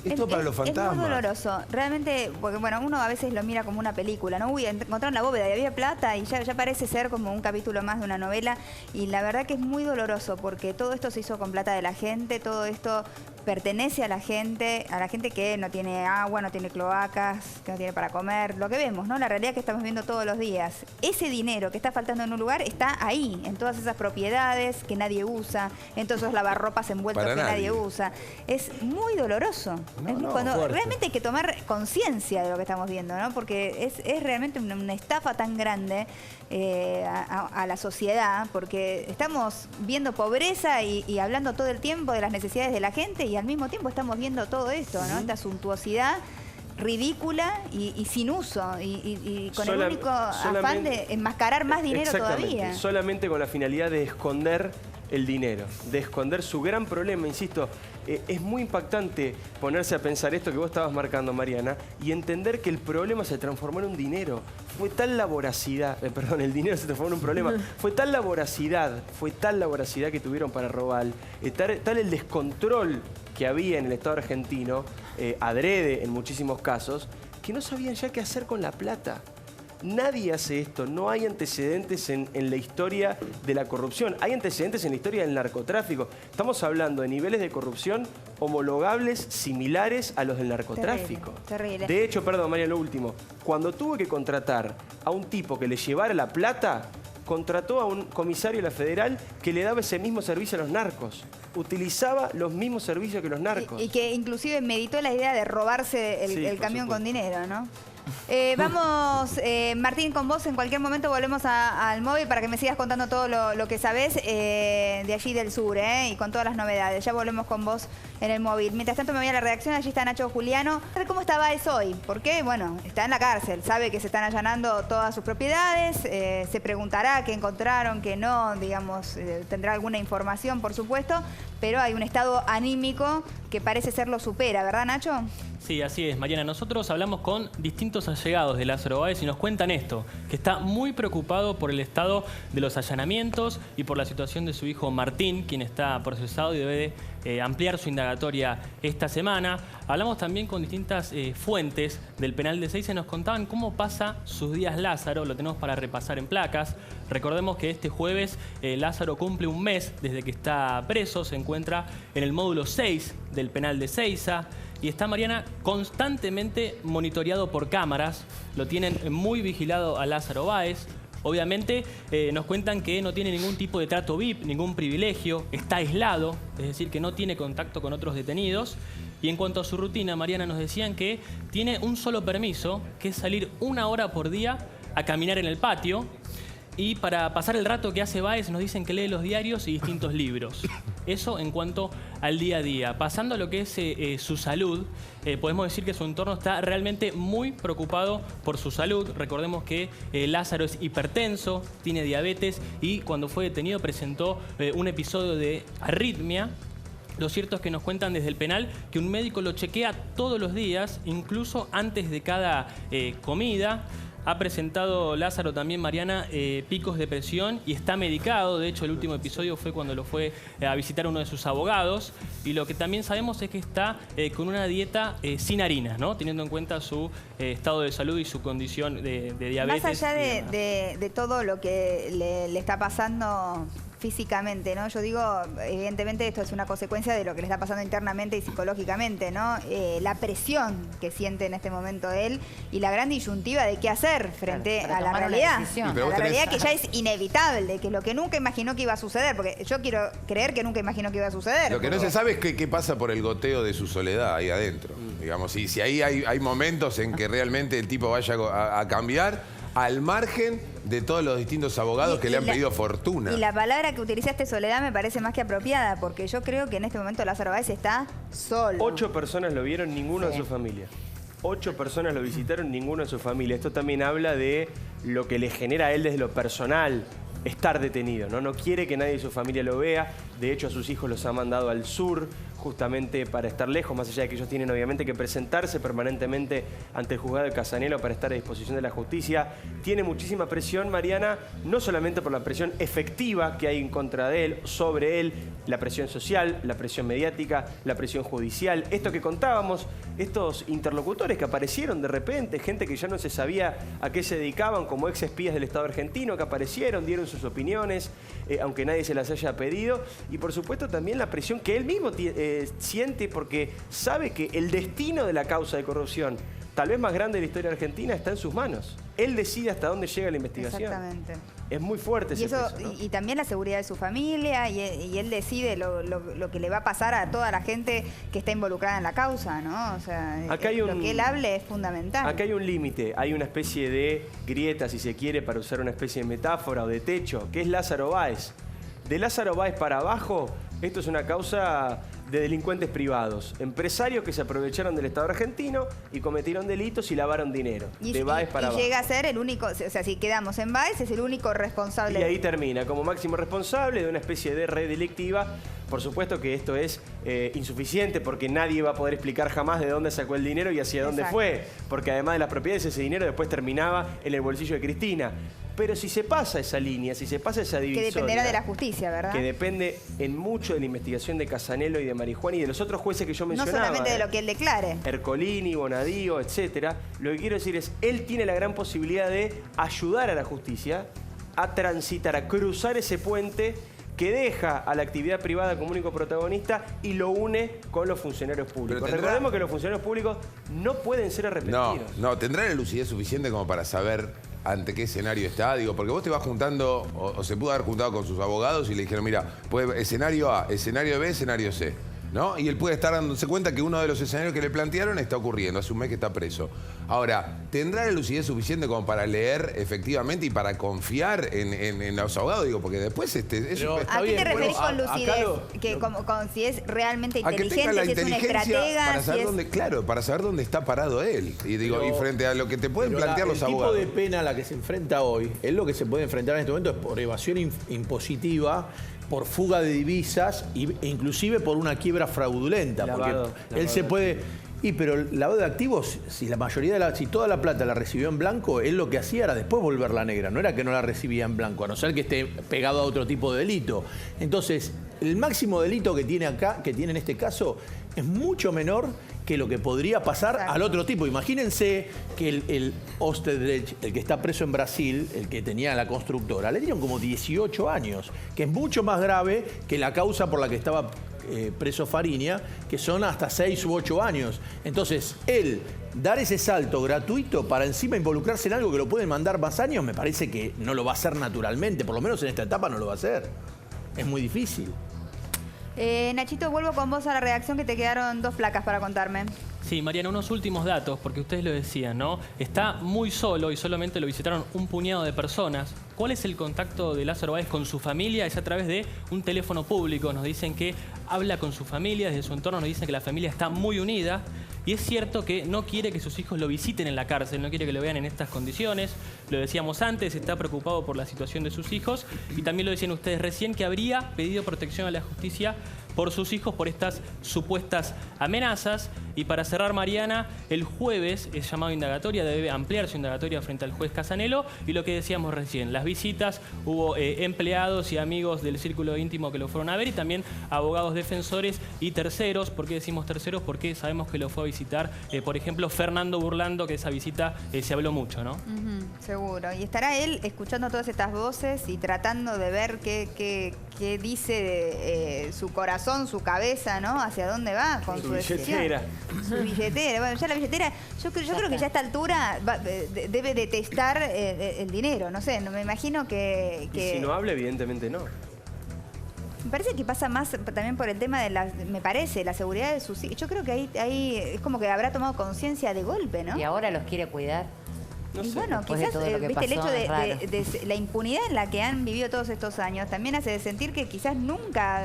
Esto para los fantasmas. Es muy doloroso. Realmente, porque bueno, uno a veces lo mira como una película, ¿no? Uy, encontraron la bóveda y había plata y ya parece ser como un capítulo más de una novela. Y la verdad que es muy doloroso porque todo esto se hizo con plata de la gente, todo esto pertenece a la gente que no tiene agua, no tiene cloacas, que no tiene para comer, lo que vemos, ¿no? La realidad que estamos viendo todos los días. Ese dinero que está faltando en un lugar está ahí, en todas esas propiedades que nadie usa, en todos esos lavarropas envueltos que nadie usa. Es muy doloroso. Cuando realmente hay que tomar conciencia de lo que estamos viendo, ¿no? Porque es realmente una estafa tan grande a la sociedad, porque estamos viendo pobreza y hablando todo el tiempo de las necesidades de la gente y al mismo tiempo estamos viendo todo esto, ¿no? Esta suntuosidad ridícula y sin uso y con el único afán de enmascarar más dinero todavía. Solamente con la finalidad de esconder el dinero, de esconder su gran problema. Insisto, es muy impactante ponerse a pensar esto que vos estabas marcando, Mariana, y entender que el problema se transformó en un dinero. Fue tal la voracidad, el dinero se transformó en un problema. Fue tal la voracidad que tuvieron para robar, tal el descontrol que había en el Estado argentino, adrede en muchísimos casos, que no sabían ya qué hacer con la plata. Nadie hace esto, no hay antecedentes en la historia de la corrupción, hay antecedentes en la historia del narcotráfico. Estamos hablando de niveles de corrupción homologables, similares a los del narcotráfico. Terrible. De hecho, perdón, María, lo último, cuando tuvo que contratar a un tipo que le llevara la plata, contrató a un comisario de la Federal que le daba ese mismo servicio a los narcos. Utilizaba los mismos servicios que los narcos. Y que inclusive meditó la idea de robarse el camión con dinero, ¿no? Vamos, Martín, con vos en cualquier momento volvemos al móvil para que me sigas contando todo lo que sabés de allí del sur, y con todas las novedades. Ya volvemos con vos en el móvil. Mientras tanto me voy a la redacción, allí está Nacho Juliano. A ver cómo está Báez hoy, porque bueno, está en la cárcel, sabe que se están allanando todas sus propiedades, se preguntará qué encontraron, qué no, digamos, tendrá alguna información, por supuesto, pero hay un estado anímico que parece ser lo supera, ¿verdad, Nacho? Sí, así es, Mariana. Nosotros hablamos con distintos allegados de Lázaro Báez y nos cuentan esto, que está muy preocupado por el estado de los allanamientos y por la situación de su hijo Martín, quien está procesado y debe ampliar su indagatoria esta semana. Hablamos también con distintas fuentes del penal de Ezeiza y nos contaban cómo pasa sus días Lázaro. Lo tenemos para repasar en placas. Recordemos que este jueves Lázaro cumple un mes desde que está preso. Se encuentra en el módulo 6 del penal de Ezeiza. y está, Mariana, constantemente monitoreado por cámaras. Lo tienen muy vigilado a Lázaro Báez. Obviamente nos cuentan que no tiene ningún tipo de trato VIP, ningún privilegio, está aislado, es decir, que no tiene contacto con otros detenidos. Y en cuanto a su rutina, Mariana, nos decían que tiene un solo permiso, que es salir 1 hora por día a caminar en el patio. Y para pasar el rato que hace Báez, nos dicen que lee los diarios y distintos libros. Eso en cuanto al día a día. Pasando a lo que es su salud, podemos decir que su entorno está realmente muy preocupado por su salud. Recordemos que Lázaro es hipertenso, tiene diabetes y cuando fue detenido presentó un episodio de arritmia. Lo cierto es que nos cuentan desde el penal que un médico lo chequea todos los días, incluso antes de cada comida. Ha presentado Lázaro también, Mariana, picos de presión y está medicado. De hecho, el último episodio fue cuando lo fue a visitar uno de sus abogados. Y lo que también sabemos es que está con una dieta sin harinas, ¿no? Teniendo en cuenta su estado de salud y su condición de diabetes. Más allá de todo lo que le está pasando físicamente, ¿no? Yo digo, evidentemente esto es una consecuencia de lo que le está pasando internamente y psicológicamente, ¿no? La presión que siente en este momento él y la gran disyuntiva de qué hacer frente a la realidad. A la realidad que ya es inevitable, que lo que nunca imaginó que iba a suceder, porque yo quiero creer que nunca imaginó que iba a suceder. Lo que no se sabe es qué pasa por el goteo de su soledad ahí adentro. Digamos, y si ahí hay momentos en que realmente el tipo vaya a cambiar, al margen de todos los distintos abogados que le han pedido fortuna. Y la palabra que utilizaste, soledad, me parece más que apropiada, porque yo creo que en este momento Lázaro Báez está solo. 8 personas lo vieron, ninguno de su familia. 8 personas lo visitaron, ninguno de su familia. Esto también habla de lo que le genera a él desde lo personal estar detenido, ¿no? No quiere que nadie de su familia lo vea. De hecho, a sus hijos los ha mandado al sur, justamente para estar lejos, más allá de que ellos tienen obviamente que presentarse permanentemente ante el juzgado de Casanelo para estar a disposición de la justicia. Tiene muchísima presión, Mariana, no solamente por la presión efectiva que hay en contra de él, sobre él, la presión social, la presión mediática, la presión judicial. Esto que contábamos, estos interlocutores que aparecieron de repente, gente que ya no se sabía a qué se dedicaban, como ex espías del Estado argentino, que aparecieron, dieron sus opiniones, aunque nadie se las haya pedido. Y por supuesto también la presión que él mismo siente, porque sabe que el destino de la causa de corrupción, tal vez más grande de la historia argentina, está en sus manos. Él decide hasta dónde llega la investigación. Exactamente. Es muy fuerte ese peso, ¿no? Y también la seguridad de su familia, y él decide lo que le va a pasar a toda la gente que está involucrada en la causa, ¿no? O sea, lo que él hable es fundamental. Acá hay un límite, hay una especie de grieta, si se quiere, para usar una especie de metáfora o de techo, que es Lázaro Báez. De Lázaro Báez para abajo, esto es una causa de delincuentes privados, empresarios que se aprovecharon del Estado argentino y cometieron delitos y lavaron dinero. De Báez para abajo. Y llega a ser el único, o sea, si quedamos en Báez, es el único responsable. Y ahí termina, como máximo responsable de una especie de red delictiva. Por supuesto que esto es insuficiente, porque nadie va a poder explicar jamás de dónde sacó el dinero y hacia dónde fue, porque además de las propiedades, ese dinero después terminaba en el bolsillo de Cristina. Pero si se pasa esa línea, si se pasa esa división... Que dependerá de la justicia, ¿verdad? Que depende en mucho de la investigación de Casanelo y de Marijuán y de los otros jueces que yo mencionaba. No solamente de lo que él declare. Ercolini, Bonadío, etcétera. Lo que quiero decir es, él tiene la gran posibilidad de ayudar a la justicia a transitar, a cruzar ese puente que deja a la actividad privada como único protagonista y lo une con los funcionarios públicos. Recordemos que los funcionarios públicos no pueden ser arrepentidos. No, tendrán la lucidez suficiente como para saber ante qué escenario está. Digo, porque vos te vas juntando, o se pudo haber juntado con sus abogados y le dijeron, mira, pues escenario A, escenario B, escenario C, ¿no? Y él puede estar dándose cuenta que uno de los escenarios que le plantearon está ocurriendo, hace un mes que está preso. Ahora, ¿tendrá la lucidez suficiente como para leer efectivamente y para confiar en los abogados? Digo, porque después ¿a qué te referís con lucidez? Si es realmente inteligente, si es un estratega. Para saber para saber dónde está parado él. Y digo, y frente a lo que te pueden plantear los abogados. El tipo de pena a la que se enfrenta hoy, es lo que se puede enfrentar en este momento, es por evasión impositiva, por fuga de divisas e inclusive por una quiebra fraudulenta. Lavado, porque él se puede... pero el lavado de activos, si toda la plata la recibió en blanco, él lo que hacía era después volverla negra, no era que no la recibía en blanco, a no ser que esté pegado a otro tipo de delito. Entonces, el máximo delito que tiene acá, que tiene en este caso, es mucho menor que lo que podría pasar al otro tipo. Imagínense que el Ostedrecht, el que está preso en Brasil, el que tenía la constructora, le dieron como 18 años, que es mucho más grave que la causa por la que estaba preso Fariña, que son hasta 6 u 8 años. Entonces, él dar ese salto gratuito para encima involucrarse en algo que lo pueden mandar más años, me parece que no lo va a hacer naturalmente, por lo menos en esta etapa no lo va a hacer. Es muy difícil. Nachito, vuelvo con vos a la redacción, que te quedaron 2 placas para contarme. Sí, Mariana, unos últimos datos, porque ustedes lo decían, ¿no? Está muy solo y solamente lo visitaron un puñado de personas. ¿Cuál es el contacto de Lázaro Báez con su familia? Es a través de un teléfono público. Nos dicen que habla con su familia, desde su entorno nos dicen que la familia está muy unida. Y es cierto que no quiere que sus hijos lo visiten en la cárcel, no quiere que lo vean en estas condiciones. Lo decíamos antes, está preocupado por la situación de sus hijos. Y también lo decían ustedes recién, que habría pedido protección a la justicia por sus hijos, por estas supuestas amenazas. Y para cerrar, Mariana, el jueves es llamado a indagatoria, debe ampliar su indagatoria frente al juez Casanelo. Y lo que decíamos recién, las visitas, hubo empleados y amigos del círculo íntimo que lo fueron a ver, y también abogados defensores y terceros. ¿Por qué decimos terceros? Porque sabemos que lo fue a visitar, por ejemplo, Fernando Burlando, que esa visita se habló mucho, ¿no? Seguro. Y estará él escuchando todas estas voces y tratando de ver qué dice su corazón, su cabeza, ¿no? Hacia dónde va con su billetera. Su billetera. Bueno, ya la billetera, yo creo que ya a esta altura debe detestar el dinero. No sé, no me imagino que... Y si no habla, evidentemente no. Me parece que pasa más también por el tema de la seguridad de sus hijos. Yo creo que ahí es como que habrá tomado conciencia de golpe, ¿no? Y ahora los quiere cuidar. No sé, bueno, quizás viste, el hecho de la impunidad en la que han vivido todos estos años también hace sentir que quizás nunca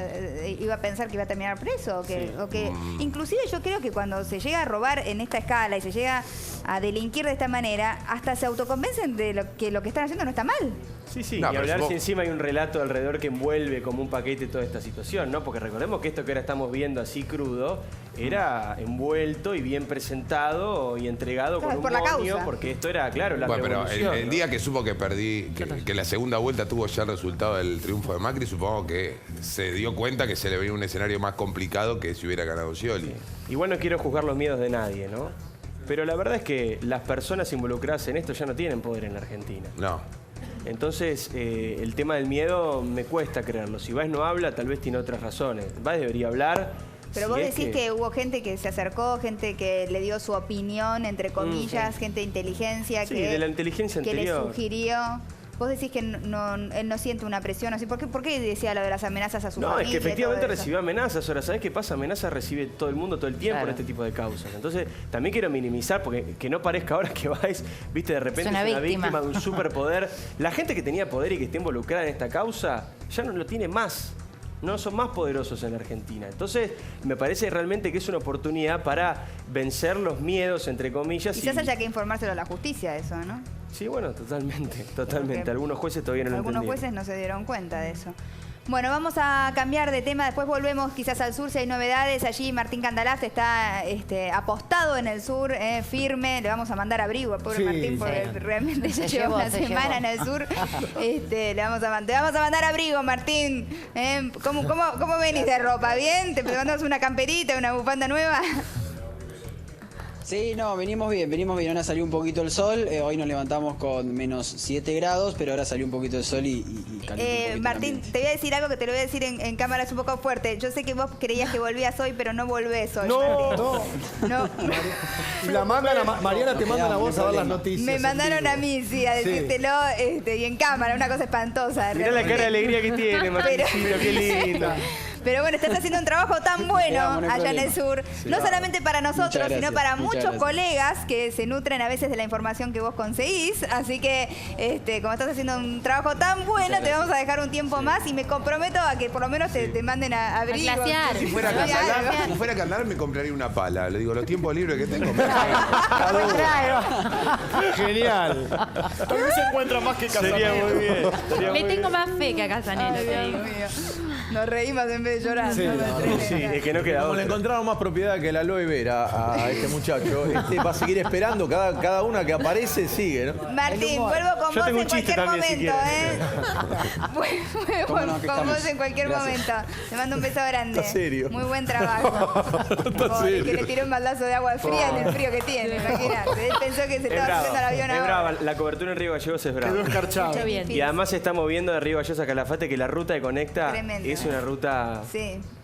iba a pensar que iba a terminar preso. O que inclusive yo creo que cuando se llega a robar en esta escala y se llega a delinquir de esta manera, hasta se autoconvencen de que lo que están haciendo no está mal. Sí, no, y hablar si encima hay un relato alrededor que envuelve como un paquete toda esta situación, ¿no? Porque recordemos que esto que ahora estamos viendo así crudo era envuelto y bien presentado y entregado con un moño, porque esto era, claro, la revolución. Pero el día que supo que perdí, que la segunda vuelta tuvo ya el resultado del triunfo de Macri, supongo que se dio cuenta que se le veía un escenario más complicado que si hubiera ganado Scioli. Sí. Igual no quiero juzgar los miedos de nadie, ¿no? Pero la verdad es que las personas involucradas en esto ya no tienen poder en la Argentina. No. Entonces, el tema del miedo me cuesta creerlo. Si Báez no habla, tal vez tiene otras razones. Báez debería hablar. Pero vos decís que hubo gente que se acercó, gente que le dio su opinión, entre comillas, gente de inteligencia, de la inteligencia que anterior. le sugirió. Vos decís que él no siente una presión así. ¿Por qué decía lo de las amenazas a su familia? No, es que efectivamente recibió amenazas. Ahora, ¿sabés qué pasa? Amenazas recibe todo el mundo todo el tiempo en este tipo de causas. Entonces, también quiero minimizar, porque que no parezca ahora que Báez, viste, de repente es una víctima de un superpoder. La gente que tenía poder y que está involucrada en esta causa ya no lo tiene más. No son más poderosos en la Argentina. Entonces, me parece realmente que es una oportunidad para vencer los miedos, entre comillas. Quizás haya que informárselo a la justicia eso, ¿no? Sí, bueno, totalmente. Porque algunos jueces todavía no lo entendieron. Algunos jueces no se dieron cuenta de eso. Bueno, vamos a cambiar de tema. Después volvemos quizás al sur si hay novedades. Allí Martín Candalás está apostado en el sur, firme. Le vamos a mandar abrigo al pobre Martín, porque realmente ya lleva una semana en el sur. Te vamos a mandar abrigo, Martín. ¿Cómo venís de ropa? ¿Bien? ¿Te mandamos una camperita, una bufanda nueva? Sí, no, venimos bien. Ahora salió un poquito el sol. Hoy nos levantamos con menos 7 grados, pero ahora salió un poquito el sol y calienta Martín, te voy a decir algo que te lo voy a decir en cámara, es un poco fuerte. Yo sé que vos creías que volvías hoy, pero no volvés hoy. No. La mandan Mariana te mandan a vos a ver las noticias. Me mandaron a mí, sí, a decírtelo y en cámara, una cosa espantosa. Mirá la cara de alegría que tiene, Martín, qué lindo. Pero bueno, estás haciendo un trabajo tan bueno allá en el sur, no solamente para nosotros, sino para muchos colegas que se nutren a veces de la información que vos conseguís. Así que, como estás haciendo un trabajo tan bueno, te vamos a dejar un tiempo más y me comprometo a que por lo menos te manden a abrigo. Si fuera a Canadá, me compraría una pala. Le digo, los tiempos libres que tengo. Genial. También se encuentra más que Casanelo. Sería muy bien. Le tengo más fe que a Casanelo, te digo. Nos reímos en vez de llorar. Sí, es que no queda Como otra. le encontraron más propiedad que la aloe vera a este muchacho, va a seguir esperando. Cada una que aparece sigue, ¿no? Martín, vuelvo con vos en cualquier momento, Vuelvo con vos en cualquier momento. Te mando un beso grande. Está serio. Muy buen trabajo. Pobre, que le tiró un baldazo de agua fría en el frío que tiene, imagínate. Él pensó que se estaba subiendo al avión ahora. Es brava, la cobertura en Río Gallegos es brava. Quedó escarchado. Y además se está moviendo de Río Gallegos a Calafate, que la ruta que conecta Tremenda. es una ruta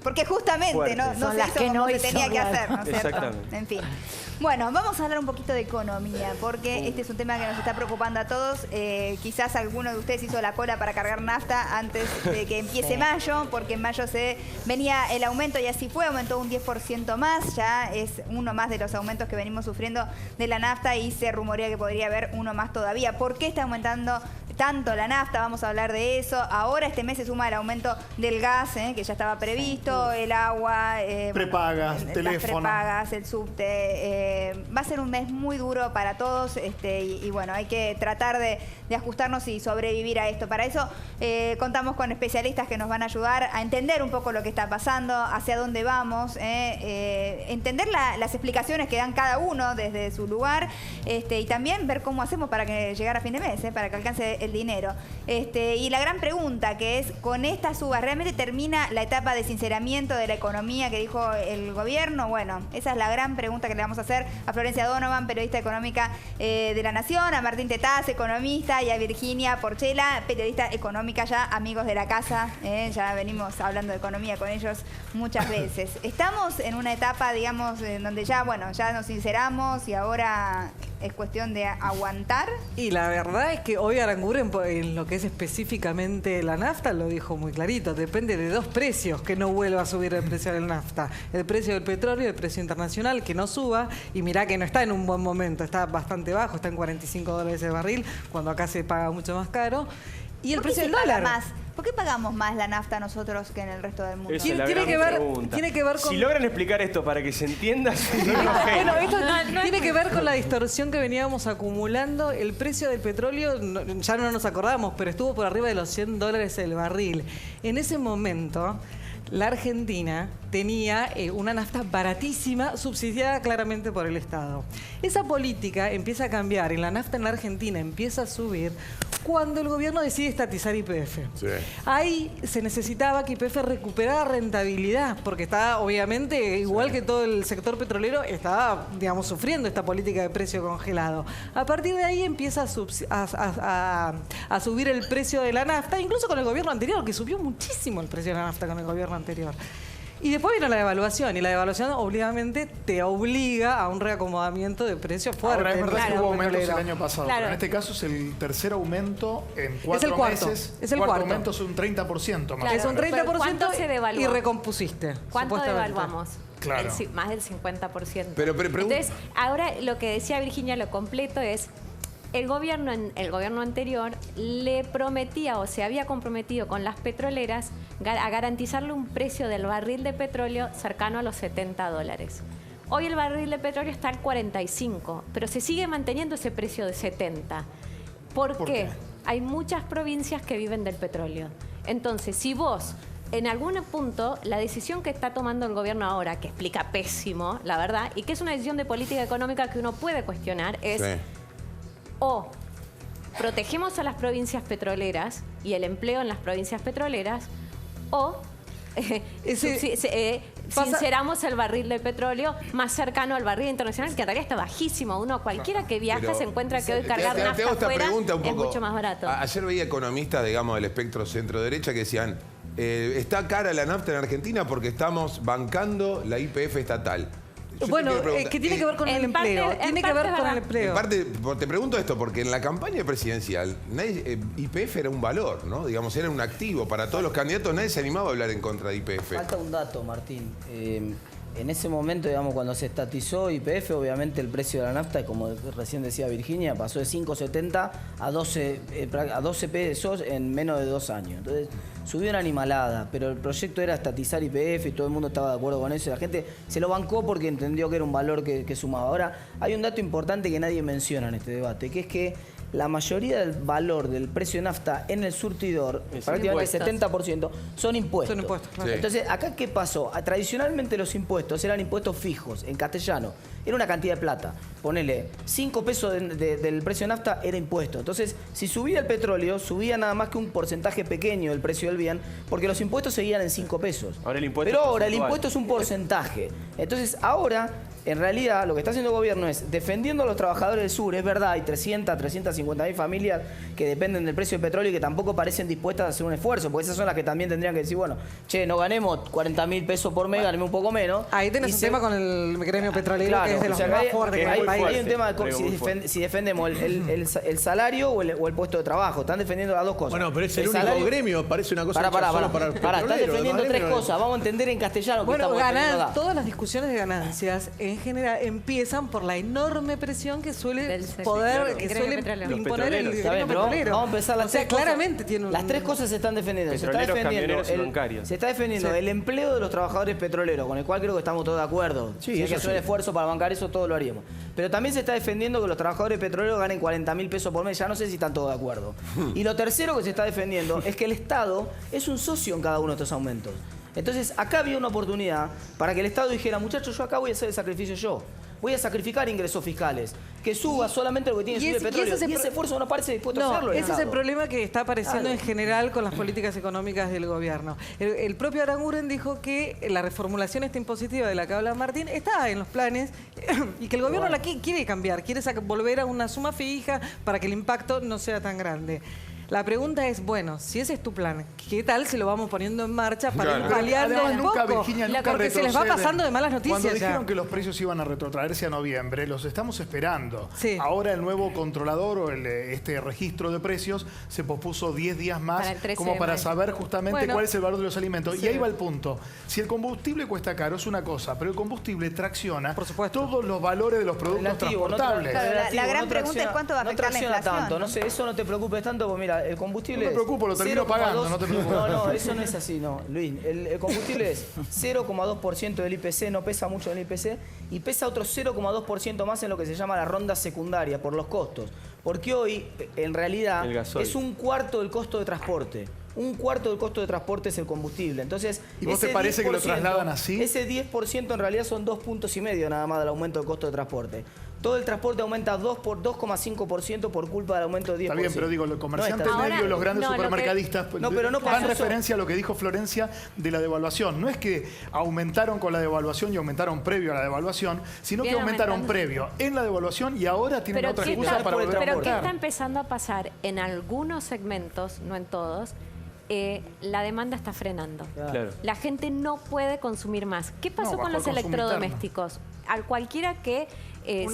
Porque justamente no se hizo como se tenía que hacer, ¿no es cierto? Exactamente. En fin. Bueno, vamos a hablar un poquito de economía, porque este es un tema que nos está preocupando a todos. Quizás alguno de ustedes hizo la cola para cargar nafta antes de que empiece mayo, porque en mayo se venía el aumento y así fue, aumentó un 10% más, ya es uno más de los aumentos que venimos sufriendo de la nafta y se rumorea que podría haber uno más todavía. ¿Por qué está aumentando tanto la nafta? Vamos a hablar de eso. Ahora este mes se suma el aumento del gas, que ya estaba previsto, el agua, prepagas, las teléfono. prepagas, el subte. Va a ser un mes muy duro para todos y bueno, hay que tratar de ajustarnos y sobrevivir a esto. Para eso contamos con especialistas que nos van a ayudar a entender un poco lo que está pasando, hacia dónde vamos, entender las explicaciones que dan cada uno desde su lugar y también ver cómo hacemos para que llegar a fin de mes, para que alcance el dinero. Y la gran pregunta que es, con esta suba, ¿realmente termina la etapa de sinceramiento de la economía que dijo el gobierno? Bueno, esa es la gran pregunta que le vamos a hacer a Florencia Donovan, periodista económica de La Nación, a Martín Tetaz, economista, y a Virginia Porchela, periodista económica, ya amigos de la casa, ya venimos hablando de economía con ellos muchas veces. Estamos en una etapa, digamos, en donde ya, bueno, ya nos sinceramos y ahora es cuestión de aguantar. Y la verdad es que hoy Aranguren, en lo que es específicamente la nafta, lo dijo muy clarito, depende de dos precios que no vuelva a subir el precio del nafta. El precio del petróleo, el precio internacional, que no suba, y mirá que no está en un buen momento, está bastante bajo, está en $45 el barril, cuando acá se paga mucho más caro. Y el precio del dólar. ¿Por qué pagamos más la nafta nosotros que en el resto del mundo? Esa es la gran pregunta. Tiene que ver con... Si logran explicar esto para que se entienda, bueno, esto tiene que ver con la distorsión que veníamos acumulando. El precio del petróleo, ya no nos acordamos, pero estuvo por arriba de los $100 el barril. En ese momento, la Argentina tenía una nafta baratísima, subsidiada claramente por el Estado. Esa política empieza a cambiar y la nafta en la Argentina empieza a subir cuando el gobierno decide estatizar YPF. Sí. Ahí se necesitaba que YPF recuperara rentabilidad, porque estaba, obviamente, igual que todo el sector petrolero, estaba, digamos, sufriendo esta política de precio congelado. A partir de ahí empieza a subir el precio de la nafta, incluso con el gobierno anterior, que subió muchísimo el precio de la nafta con el gobierno anterior. Y después vino la devaluación, y la devaluación obviamente te obliga a un reacomodamiento de precios fuerte. Ahora, es verdad que hubo aumentos el año pasado, Claro. pero en este caso es el tercer aumento en 4 Es el cuarto, meses. es el cuarto cuarto. aumento es un 30% más. Claro, es un 30% ¿Cuánto se devaluó? y recompusiste. ¿Cuánto supuestamente. devaluamos? Claro. Más del 50%. Pero entonces, ahora lo que decía Virginia, lo completo es, el gobierno anterior le prometía o se había comprometido con las petroleras a garantizarle un precio del barril de petróleo cercano a los $70. Hoy el barril de petróleo está al 45, pero se sigue manteniendo ese precio de 70. ¿Por qué? Hay muchas provincias que viven del petróleo. Entonces, si vos, en algún punto, la decisión que está tomando el gobierno ahora, que explica pésimo, la verdad, y que es una decisión de política económica que uno puede cuestionar, es... Sí. O protegemos a las provincias petroleras y el empleo en las provincias petroleras, o sinceramos el barril de petróleo más cercano al barril internacional, que en realidad está bajísimo. Uno, cualquiera que viaja, se encuentra que hoy cargar nafta hago esta afuera pregunta un es poco. mucho más barato. Ayer veía economistas, digamos, del espectro centro-derecha que decían, está cara la nafta en Argentina porque estamos bancando la YPF estatal. Yo Bueno, te quiero preguntar, que tiene que ver con el empleo. Tiene que ver con el empleo. En parte, te pregunto esto, porque en la campaña presidencial YPF era un valor, ¿no? Digamos, era un activo para todos los candidatos. Nadie se animaba a hablar en contra de YPF. Falta un dato, Martín. En ese momento, digamos, cuando se estatizó YPF, obviamente el precio de la nafta, como recién decía Virginia, pasó de 5.70 a 12 pesos en menos de 2 años. Entonces, subió una animalada, pero el proyecto era estatizar YPF y todo el mundo estaba de acuerdo con eso. La gente se lo bancó porque entendió que era un valor que sumaba. Ahora, hay un dato importante que nadie menciona en este debate, que es que la mayoría del valor del precio de nafta en el surtidor, prácticamente el 70%, son impuestos. Son impuestos, claro. Sí. Entonces, ¿acá qué pasó? Tradicionalmente los impuestos eran impuestos fijos, en castellano. Era una cantidad de plata. Ponele 5 pesos del precio de nafta era impuesto. Entonces, si subía el petróleo, subía nada más que un porcentaje pequeño del precio del bien, porque los impuestos seguían en 5 pesos. Ahora el impuesto Pero es ahora el porcentual. impuesto es un porcentaje. Entonces, ahora en realidad, lo que está haciendo el gobierno es defendiendo a los trabajadores del sur. Es verdad, hay 350.000 familias que dependen del precio del petróleo y que tampoco parecen dispuestas a hacer un esfuerzo, porque esas son las que también tendrían que decir, bueno, che, no ganemos 40.000 pesos por mes, ganemos un poco menos. Ahí tenés un tema con el gremio petrolero, claro, que es de los más fuertes que hay en el país. Hay un tema de si defendemos el salario o el puesto de trabajo. Están defendiendo las dos cosas. Bueno, pero es el único gremio, parece una cosa solo para el están defendiendo tres cosas. Vamos a entender en castellano que bueno, estamos todas las discusiones de ganancias en general empiezan por la enorme presión que suele imponer el gremio petrolero. Vamos a empezar las tres cosas. Claramente tiene las tres cosas se están defendiendo. Se está defendiendo el empleo de los trabajadores petroleros, con el cual creo que estamos todos de acuerdo. Sí, si hay que hacer un esfuerzo para bancar eso, todos lo haríamos. Pero también se está defendiendo que los trabajadores petroleros ganen 40.000 pesos por mes. Ya no sé si están todos de acuerdo. Y lo tercero que se está defendiendo es que el Estado es un socio en cada uno de estos aumentos. Entonces, acá había una oportunidad para que el Estado dijera, muchachos, yo acá voy a hacer el sacrificio yo. Voy a sacrificar ingresos fiscales. Que suba solamente lo que tiene que subir el petróleo. Y ese esfuerzo no parece dispuesto a hacerlo. Ese es el problema que está apareciendo en general con las políticas económicas del gobierno. El propio Aranguren dijo que la reformulación esta impositiva de la que habla Martín está en los planes y que el gobierno la quiere cambiar, quiere volver a una suma fija para que el impacto no sea tan grande. La pregunta es, bueno, si ese es tu plan, ¿qué tal si lo vamos poniendo en marcha para ir paliando un poco? Virginia, nunca porque se les va pasando de malas noticias. Cuando dijeron que los precios iban a retrotraerse a noviembre, los estamos esperando. Sí. Ahora el nuevo controlador o este registro de precios se pospuso 10 días más como para saber justamente cuál es el valor de los alimentos. Sí. Y ahí va el punto. Si el combustible cuesta caro es una cosa, pero el combustible tracciona todos los valores de los productos transportables. La gran pregunta es cuánto va a afectar la inflación. Tanto. No sé, eso no te preocupes tanto, porque mira, el combustible. No me preocupo, lo termino pagando, no te preocupes. No, eso no es así, no, Luis. El combustible es 0,2% del IPC, no pesa mucho en el IPC, y pesa otro 0,2% más en lo que se llama la ronda secundaria, por los costos. Porque hoy, en realidad, es un cuarto del costo de transporte. Un cuarto del costo de transporte es el combustible. Entonces, ¿y vos te parece que lo trasladan así? Ese 10% en realidad son 2,5 puntos nada más del aumento del costo de transporte. Todo el transporte aumenta 2,5% por culpa del aumento de 10%. Está bien, pero digo, los comerciantes medios, los grandes supermercadistas, dan referencia a lo que dijo Florencia de la devaluación. No es que aumentaron con la devaluación y aumentaron previo a la devaluación, sino que aumentaron previo en la devaluación y ahora tienen otra excusa para volver a aumentar. Pero ¿qué está empezando a pasar? En algunos segmentos, no en todos, la demanda está frenando. Claro. La gente no puede consumir más. ¿Qué pasó con los electrodomésticos? Al cualquiera que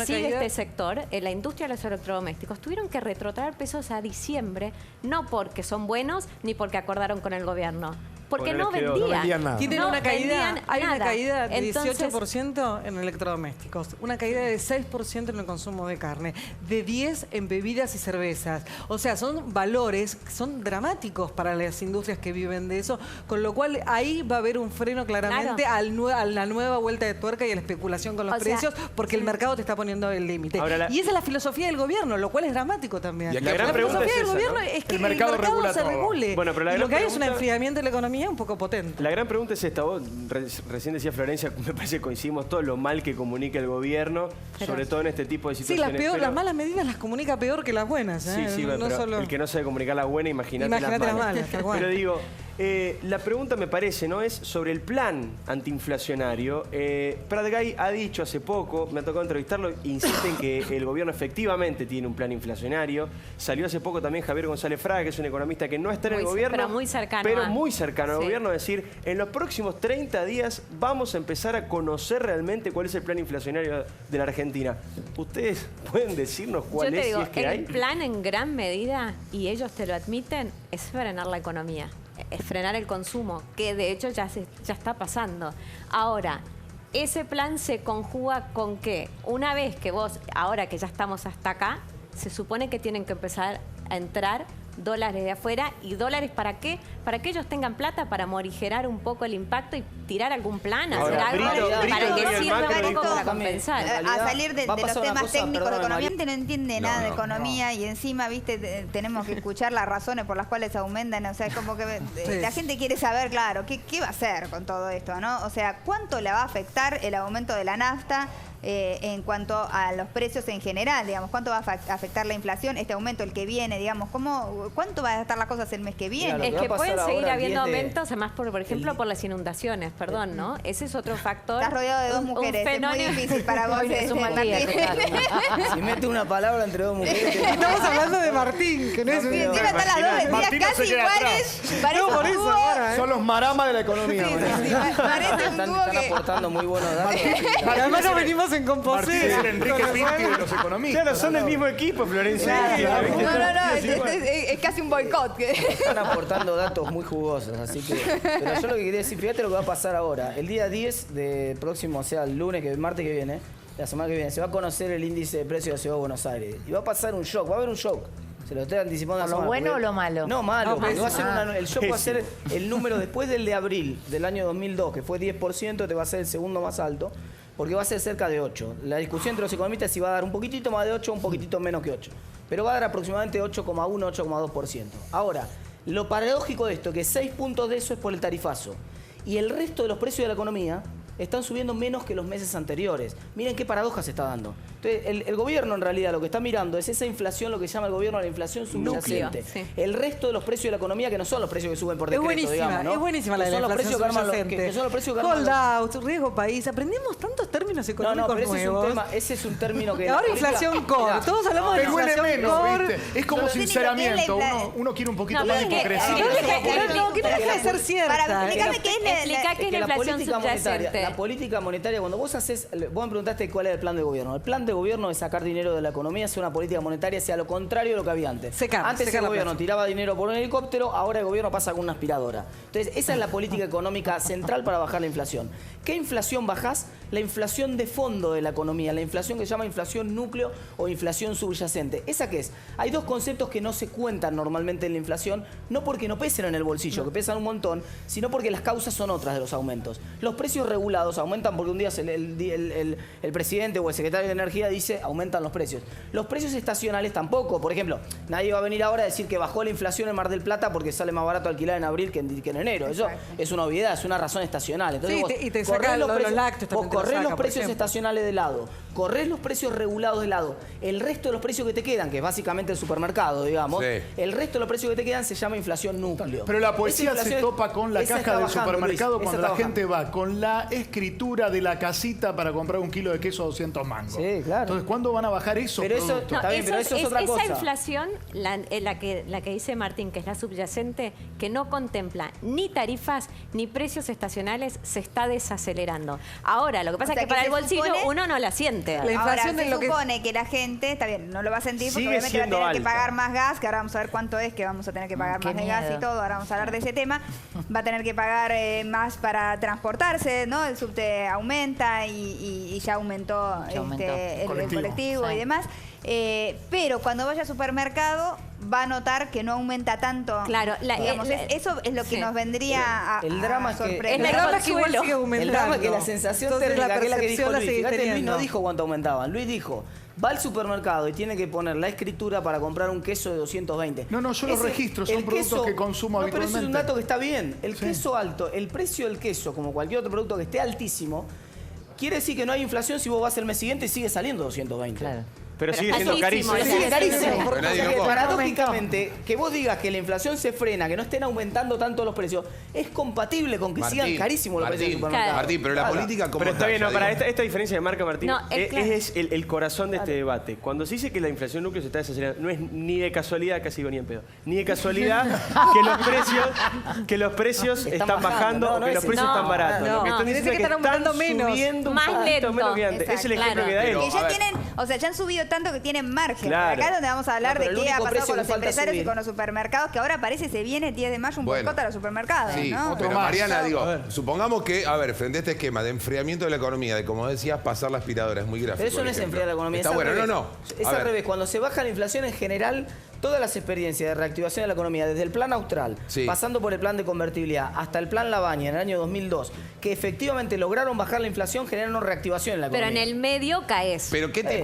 sigue este sector, la industria de los electrodomésticos, tuvieron que retrotraer pesos a diciembre, no porque son buenos ni porque acordaron con el gobierno. Porque no vendían. Nada. Tienen una caída, hay una caída de 18% en electrodomésticos, una caída de 6% en el consumo de carne, de 10% en bebidas y cervezas. O sea, son valores que son dramáticos para las industrias que viven de eso, con lo cual ahí va a haber un freno claramente a la nueva vuelta de tuerca y a la especulación con los precios, porque el mercado te está poniendo el límite. Y esa es la filosofía del gobierno, lo cual es dramático también. La gran filosofía del gobierno es que el mercado se regule. Bueno, pero y lo que hay es un enfriamiento de la economía un poco potente. La gran pregunta es esta. Vos recién decía Florencia, me parece que coincidimos todo lo mal que comunica el gobierno, sobre todo en este tipo de situaciones. Sí, las malas medidas las comunica peor que las buenas. Sí, pero solo... el que no sabe comunicar las buenas, imagínate las malas. Pero digo, la pregunta me parece, ¿no? Es sobre el plan antiinflacionario. Pratgay ha dicho hace poco, me ha tocado entrevistarlo, insiste en que el gobierno efectivamente tiene un plan inflacionario. Salió hace poco también Javier González Fraga, que es un economista que no está en el gobierno. Pero muy cercano al gobierno, es decir, en los próximos 30 días vamos a empezar a conocer realmente cuál es el plan inflacionario de la Argentina. ¿Ustedes pueden decirnos cuál es, si es que hay? El plan en gran medida, y ellos te lo admiten, es frenar la economía. Es frenar el consumo, que de hecho ya está pasando. Ahora, ese plan se conjuga con que una vez que ahora que ya estamos hasta acá, se supone que tienen que empezar a entrar dólares de afuera. ¿Y dólares para qué? Para que ellos tengan plata para morigerar un poco el impacto y tirar algún plan, hacer algo para que sirva un poco para compensar. A salir de los temas técnicos de economía, no entiende nada de economía y encima, viste, tenemos que escuchar las razones por las cuales aumentan. O sea, es como que la gente quiere saber, claro, qué va a hacer con todo esto, ¿no? O sea, ¿cuánto le va a afectar el aumento de la nafta? En cuanto a los precios en general, digamos, ¿cuánto va a afectar la inflación, este aumento, el que viene, digamos, ¿cuánto va a estar las cosas el mes que viene? Es que pueden seguir habiendo aumentos, además, por ejemplo, por las inundaciones, perdón, ¿no? Ese es otro factor. Estás rodeado de dos mujeres, es muy difícil para vos. Es un mal día, si mete una palabra entre dos mujeres... Estamos hablando de Martín, que no es un... Encima están las dos vestidas casi iguales. No, por eso son los maramas de la economía. Están aportando muy buenos datos. Además nos venimos en composición. Martín es el Enrique Pinti de los economistas. Claro, son del mismo equipo, Florencia. No, es casi un boicot. Están aportando datos muy jugosos, así que... Pero yo lo que quería decir, fíjate lo que va a pasar ahora. El día 10 de próximo, o sea, el lunes, el martes que viene, la semana que viene, se va a conocer el índice de precios de la Ciudad de Buenos Aires. Y va a pasar un shock, va a haber un shock. Se lo estoy anticipando. ¿Lo bueno o lo malo? No, malo. Va a ser el shock va a ser el número después del de abril del año 2002, que fue 10%, te va a ser el segundo más alto, porque va a ser cerca de 8. La discusión entre los economistas es si va a dar un poquitito más de 8 o un poquitito menos que 8. Pero va a dar aproximadamente 8,1, 8,2%. Ahora, lo paradójico de esto, que 6 puntos de eso es por el tarifazo. Y el resto de los precios de la economía están subiendo menos que los meses anteriores. Miren qué paradoja se está dando. Entonces, el gobierno en realidad lo que está mirando es esa inflación, lo que llama el gobierno la inflación subyacente. Sí. El resto de los precios de la economía, que no son los precios que suben por decreto, digamos, ¿no? Es buenísima la de la inflación subyacente. Que son los precios que Hold out, riesgo país. Aprendimos tantos términos económicos nuevos. Ese es un término que... Ahora inflación core. Todos hablamos de inflación core. Es como sinceramiento. Uno quiere un poquito más de hipocresía. No, que no deja de ser cierta. Explícame qué es la inflación subyacente. La política monetaria, cuando vos me preguntaste cuál era el plan de gobierno. El plan de gobierno es sacar dinero de la economía, hacer una política monetaria, sea lo contrario de lo que había antes. Antes el gobierno tiraba dinero por un helicóptero, ahora el gobierno pasa con una aspiradora. Entonces, esa es la política económica central para bajar la inflación. ¿Qué inflación bajás? La inflación de fondo de la economía, la inflación que se llama inflación núcleo o inflación subyacente. ¿Esa qué es? Hay dos conceptos que no se cuentan normalmente en la inflación, no porque no pesen en el bolsillo, que pesan un montón, sino porque las causas son otras de los aumentos. Los precios regulados aumentan porque un día el presidente o el secretario de Energía dice aumentan los precios. Los precios estacionales tampoco. Por ejemplo, nadie va a venir ahora a decir que bajó la inflación en Mar del Plata porque sale más barato alquilar en abril que en enero. Eso es una obviedad, es una razón estacional. Entonces sí, corrés los lácteos, vos corrés los precios estacionales de lado, corrés los precios regulados de lado. El resto de los precios que te quedan, que es básicamente el supermercado, digamos, el resto de los precios que te quedan se llama inflación núcleo. Pero la poesía se topa con la caja del supermercado cuando la gente va con la escritura de la casita para comprar un kilo de queso a 200 mangos. Sí, claro. Entonces, ¿cuándo van a bajar esos productos? Está bien, pero eso es otra cosa. Esa inflación, la que dice Martín, que es la subyacente, que no contempla ni tarifas ni precios estacionales, se está desacelerando. Ahora, lo que pasa es que para el bolsillo uno no la siente. La inflación ahora, se supone que la gente, está bien, no lo va a sentir porque obviamente va a tener que pagar más gas, que ahora vamos a ver cuánto es que vamos a tener que pagar más de gas y todo, ahora vamos a hablar de ese tema. Va a tener que pagar más para transportarse, ¿no? El subte aumenta y ya aumentó el colectivo y demás. Pero cuando vaya al supermercado va a notar que no aumenta tanto. Claro, digamos, eso es lo que nos vendría a sorprender. El drama es que igual sigue aumentando. El drama es que la sensación térmica, que es la que dijo Luis. Fíjate, Luis no dijo cuánto aumentaban. Luis dijo, va al supermercado y tiene que poner la escritura para comprar un queso de 220. No, yo los registro, son productos que consumo habitualmente. Pero eso es un dato que está bien. El queso alto, el precio del queso, como cualquier otro producto que esté altísimo, quiere decir que no hay inflación si vos vas el mes siguiente y sigue saliendo 220. Claro. Pero sigue siendo carísimo. Sigue carísimo. Porque paradójicamente, que vos digas que la inflación se frena, que no estén aumentando tanto los precios, es compatible con que sigan carísimos los precios del supermercado. Martín, pero la política... Pero está bien, para esta diferencia que marca Martín, es el corazón de este debate. Cuando se dice que la inflación núcleo se está desacelerando, no es ni de casualidad, casi digo ni en pedo, ni de casualidad que los precios están bajando o que los precios están baratos. Lo que están diciendo es que están subiendo un poquito menos que antes. Es el ejemplo que da él. Que ya tienen, o sea, ya han subido tanto que tienen margen. Claro. Acá es donde vamos a hablar de qué ha pasado con los empresarios y con los supermercados, que ahora parece se viene el 10 de mayo un boicot a los supermercados, sí, ¿no? Pero Mariana, digo, supongamos que, frente a este esquema de enfriamiento de la economía, de como decías, pasar la aspiradora, es muy gráfico. Pero eso no es enfriar la economía. Está bueno, no. Es al revés. Cuando se baja la inflación en general, todas las experiencias de reactivación de la economía, desde el plan austral, pasando por el plan de convertibilidad, hasta el plan Labaña en el año 2002, que efectivamente lograron bajar la inflación, generaron reactivación en la economía. Pero en el medio caes. Pero ¿qué te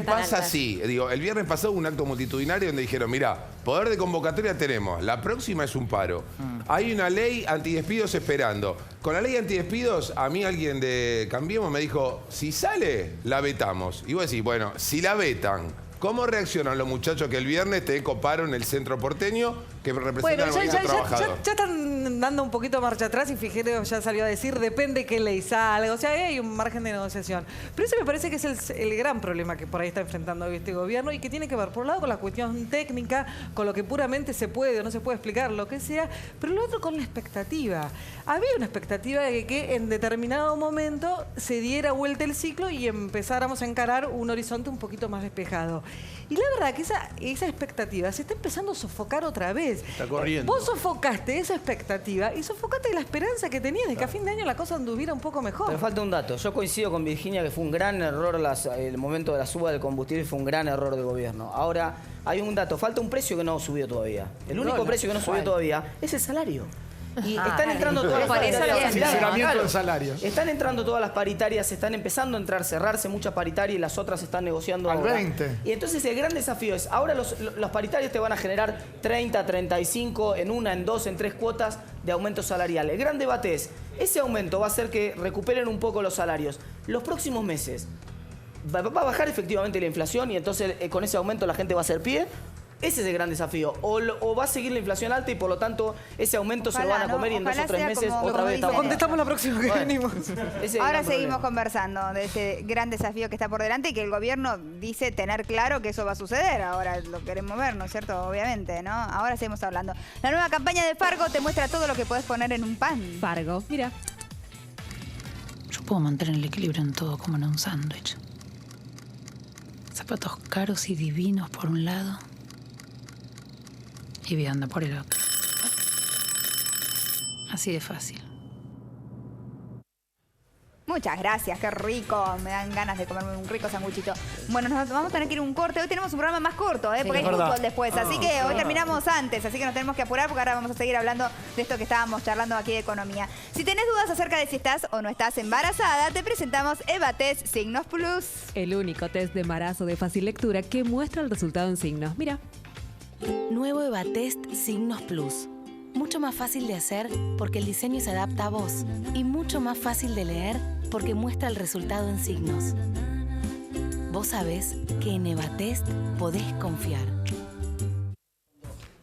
pasa si, digo, el viernes pasado hubo un acto multitudinario donde dijeron, mira, poder de convocatoria tenemos, la próxima es un paro. Hay una ley antidespidos esperando. Con la ley antidespidos, a mí alguien de Cambiemos me dijo, si sale, la vetamos. Y vos decís, bueno, si la vetan, ¿Cómo reaccionan los muchachos que el viernes te coparon el centro porteño que representan al movimiento trabajador? Ya están dando un poquito marcha atrás y Figueroa ya salió a decir, depende qué ley salga. O sea, hay un margen de negociación. Pero ese me parece que es el gran problema que por ahí está enfrentando hoy este gobierno y que tiene que ver, por un lado, con la cuestión técnica, con lo que puramente se puede o no se puede explicar, lo que sea, pero lo otro con la expectativa. Había una expectativa de que en determinado momento se diera vuelta el ciclo y empezáramos a encarar un horizonte un poquito más despejado. Y la verdad que esa expectativa se está empezando a sofocar otra vez. Está corriendo. Vos sofocaste esa expectativa y sofocaste la esperanza que tenías de que a fin de año la cosa anduviera un poco mejor. Me falta un dato. Yo coincido con Virginia que fue un gran error el momento de la suba del combustible, fue un gran error del gobierno. Ahora, hay un dato. Falta un precio que no subió todavía. El único precio que no subió todavía es el salario. Y están entrando todas las paritarias. Están entrando todas las paritarias, están empezando a entrar, cerrarse muchas paritarias y las otras se están negociando al ahora. 20. Y entonces el gran desafío es, ahora los paritarios te van a generar 30, 35, en una, en dos, en tres cuotas de aumento salarial. El gran debate es, ese aumento va a hacer que recuperen un poco los salarios. Los próximos meses, ¿va a bajar efectivamente la inflación y entonces con ese aumento la gente va a hacer pie? Ese es el gran desafío. O va a seguir la inflación alta y por lo tanto ese aumento se lo van a comer y en 2 o 3 meses otra vez estamos. Contestamos la próxima que venimos. Ahora seguimos conversando de ese gran desafío que está por delante y que el gobierno dice tener claro que eso va a suceder. Ahora lo queremos ver, ¿no es cierto? Obviamente, ¿no? Ahora seguimos hablando. La nueva campaña de Fargo te muestra todo lo que puedes poner en un pan. Fargo, mira. Yo puedo mantener el equilibrio en todo como en un sándwich. Zapatos caros y divinos por un lado y vianda por el otro. Así de fácil. Muchas gracias, qué rico. Me dan ganas de comerme un rico sanguchito. Bueno, nos vamos a tener que ir a un corte. Hoy tenemos un programa más corto, porque hay fútbol después. Así que hoy terminamos antes, así que nos tenemos que apurar porque ahora vamos a seguir hablando de esto que estábamos charlando aquí de economía. Si tenés dudas acerca de si estás o no estás embarazada, te presentamos EvaTest Signos Plus. El único test de embarazo de fácil lectura que muestra el resultado en signos. Mira. Nuevo EvaTest Signos Plus. Mucho más fácil de hacer porque el diseño se adapta a vos. Y mucho más fácil de leer porque muestra el resultado en signos. Vos sabés que en EvaTest podés confiar.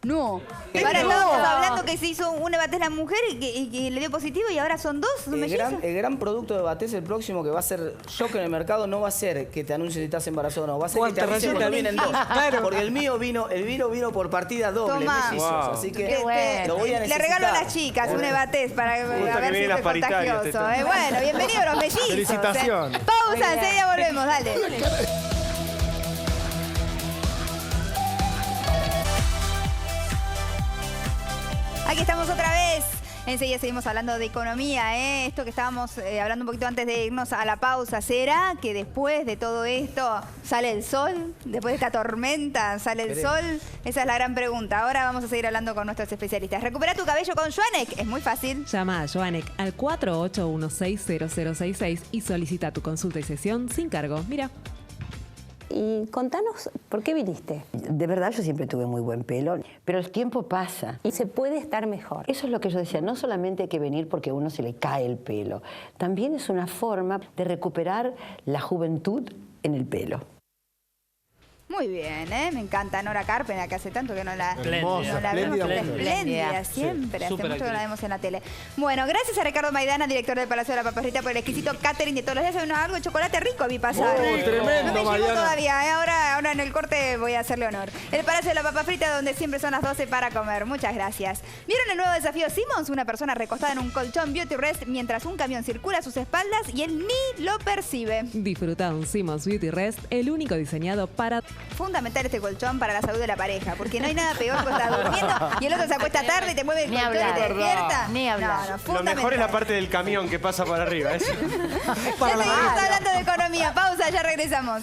No. Ahora estábamos hablando que se hizo un EvaTest a la mujer y que le dio positivo y ahora son 2 mellizos. El gran producto de EvaTest, el próximo que va a ser shock en el mercado, no va a ser que te anuncie si estás embarazado o no. Va a ser que te anuncie cuando vienen 2. Claro. Porque el vino vino por partida doble. Mellizos. Así que lo voy a necesitar. Le regalo a las chicas un EvaTest para ver si es contagioso. Bueno, bienvenidos los mellizos. Felicitación. Pausa, enseguida volvemos, dale. Aquí estamos otra vez. Enseguida seguimos hablando de economía, Esto que estábamos hablando un poquito antes de irnos a la pausa. ¿Será que después de todo esto sale el sol? ¿Después de esta tormenta sale el sol? Esa es la gran pregunta. Ahora vamos a seguir hablando con nuestros especialistas. Recupera tu cabello con Joanek. Es muy fácil. Llama a Joanek al 48160066 y solicita tu consulta y sesión sin cargo. Mira. Y contanos, ¿por qué viniste? De verdad yo siempre tuve muy buen pelo, pero el tiempo pasa. Y se puede estar mejor. Eso es lo que yo decía, no solamente hay que venir porque a uno se le cae el pelo, también es una forma de recuperar la juventud en el pelo. Muy bien, me encanta Nora Carpena, que hace tanto que no la vemos. Espléndida, siempre. Hace mucho que no la vemos en la tele. Bueno, gracias a Ricardo Maidana, director del Palacio de la Papa Frita, por el exquisito catering de todos los días. Hay algo de chocolate rico vi pasar. Tremendo, no me Maidana. llegó todavía, ahora en el corte voy a hacerle honor. El Palacio de la Papa Frita, donde siempre son las 12 para comer. Muchas gracias. ¿Vieron el nuevo desafío Simmons? Una persona recostada en un colchón Beauty Rest mientras un camión circula a sus espaldas y él ni lo percibe. Disfruta un Simmons Beauty Rest, el único diseñado para... Fundamental este colchón para la salud de la pareja, porque no hay nada peor que estar durmiendo y el otro se acuesta tarde y te mueve el colchón y te despierta. Ni hablar. Lo mejor es la parte del camión que pasa por arriba. Ya seguimos hablando de economía. Pausa, ya regresamos.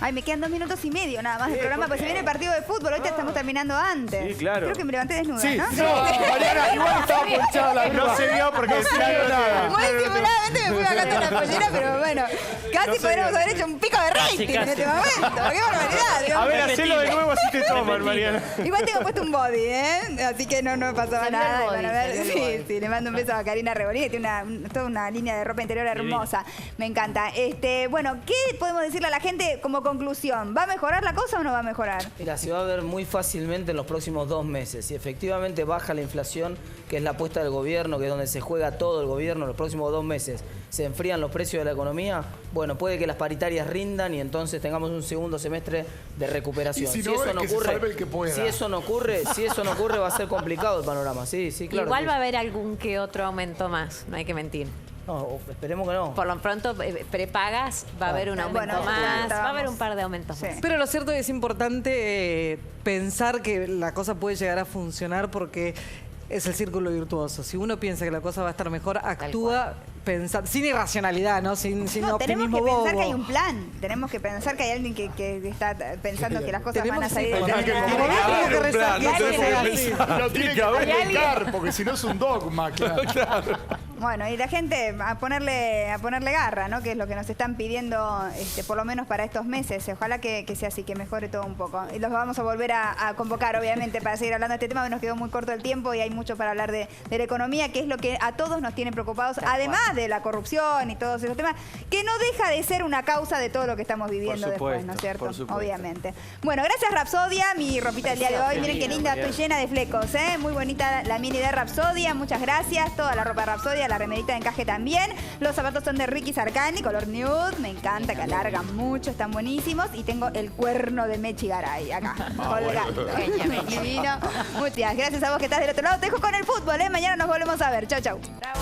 Ay, me quedan 2 minutos y medio nada más del programa, porque se viene el partido de fútbol. Ahorita estamos terminando antes. Sí, claro. Creo que me levanté desnuda, Sí, ¿no? no, Mariana, igual estaba ponchada la No se vio porque no se vio nada. Muy disimuladamente me fui bajando la pollera, pero bueno, casi podríamos haber hecho un pico de rating en este momento. ¡Qué barbaridad! Dios. A ver, hacelo de nuevo, así te toman, Mariana. Igual tengo puesto un body, ¿eh? Así que no pasaba nada. body, Van a ver. salió el Sí, le mando un beso a Karina Rebolí, que tiene toda una línea de ropa interior hermosa. Me encanta. Bueno, ¿qué podemos decirle a la gente como conclusión? ¿Va a mejorar la cosa o no va a mejorar? Mira, se va a ver muy fácilmente en los próximos 2 meses. Si efectivamente baja la inflación, que es la apuesta del gobierno, que es donde se juega todo el gobierno, los próximos 2 meses se enfrían los precios de la economía, bueno, puede que las paritarias rindan y entonces tengamos un segundo semestre de recuperación. Si eso no ocurre, si eso no ocurre, va a ser complicado el panorama. Sí, claro. Igual va a haber algún que otro aumento más, no hay que mentir. No, esperemos que no. Por lo pronto, prepagas, va a haber un aumento más, va a haber un par de aumentos más. Pero lo cierto es que es importante pensar que la cosa puede llegar a funcionar porque es el círculo virtuoso. Si uno piensa que la cosa va a estar mejor, actúa sin irracionalidad, ¿no? Sin optimismo tenemos que bobo. pensar que hay un plan. Tenemos que pensar que hay alguien que está pensando que las cosas van a salir. Lo tiene que aplicar, porque si no es un dogma. Claro. Bueno, y la gente a ponerle garra, ¿no? Que es lo que nos están pidiendo, por lo menos para estos meses. Ojalá que sea así, que mejore todo un poco. Y los vamos a volver a convocar, obviamente, para seguir hablando de este tema, que nos quedó muy corto el tiempo y hay mucho para hablar de la economía, que es lo que a todos nos tiene preocupados, además de la corrupción y todos esos temas, que no deja de ser una causa de todo lo que estamos viviendo después, ¿no es cierto? Por supuesto. Obviamente. Bueno, gracias Rapsodia, mi ropita del día de hoy. Miren qué linda, estoy llena de flecos, ¿eh? Muy bonita la mini de Rapsodia, muchas gracias. Toda la ropa de Rapsodia, la remerita de encaje también. Los zapatos son de Ricky Sarkani, color nude, me encanta, que alargan mucho, están buenísimos. Y tengo el cuerno de Mechi Garay acá, colgando. Divino. Muchas gracias a vos que estás del otro lado. Te dejo con el fútbol, ¿eh? Mañana nos volvemos a ver. Chau, chau. Bravo.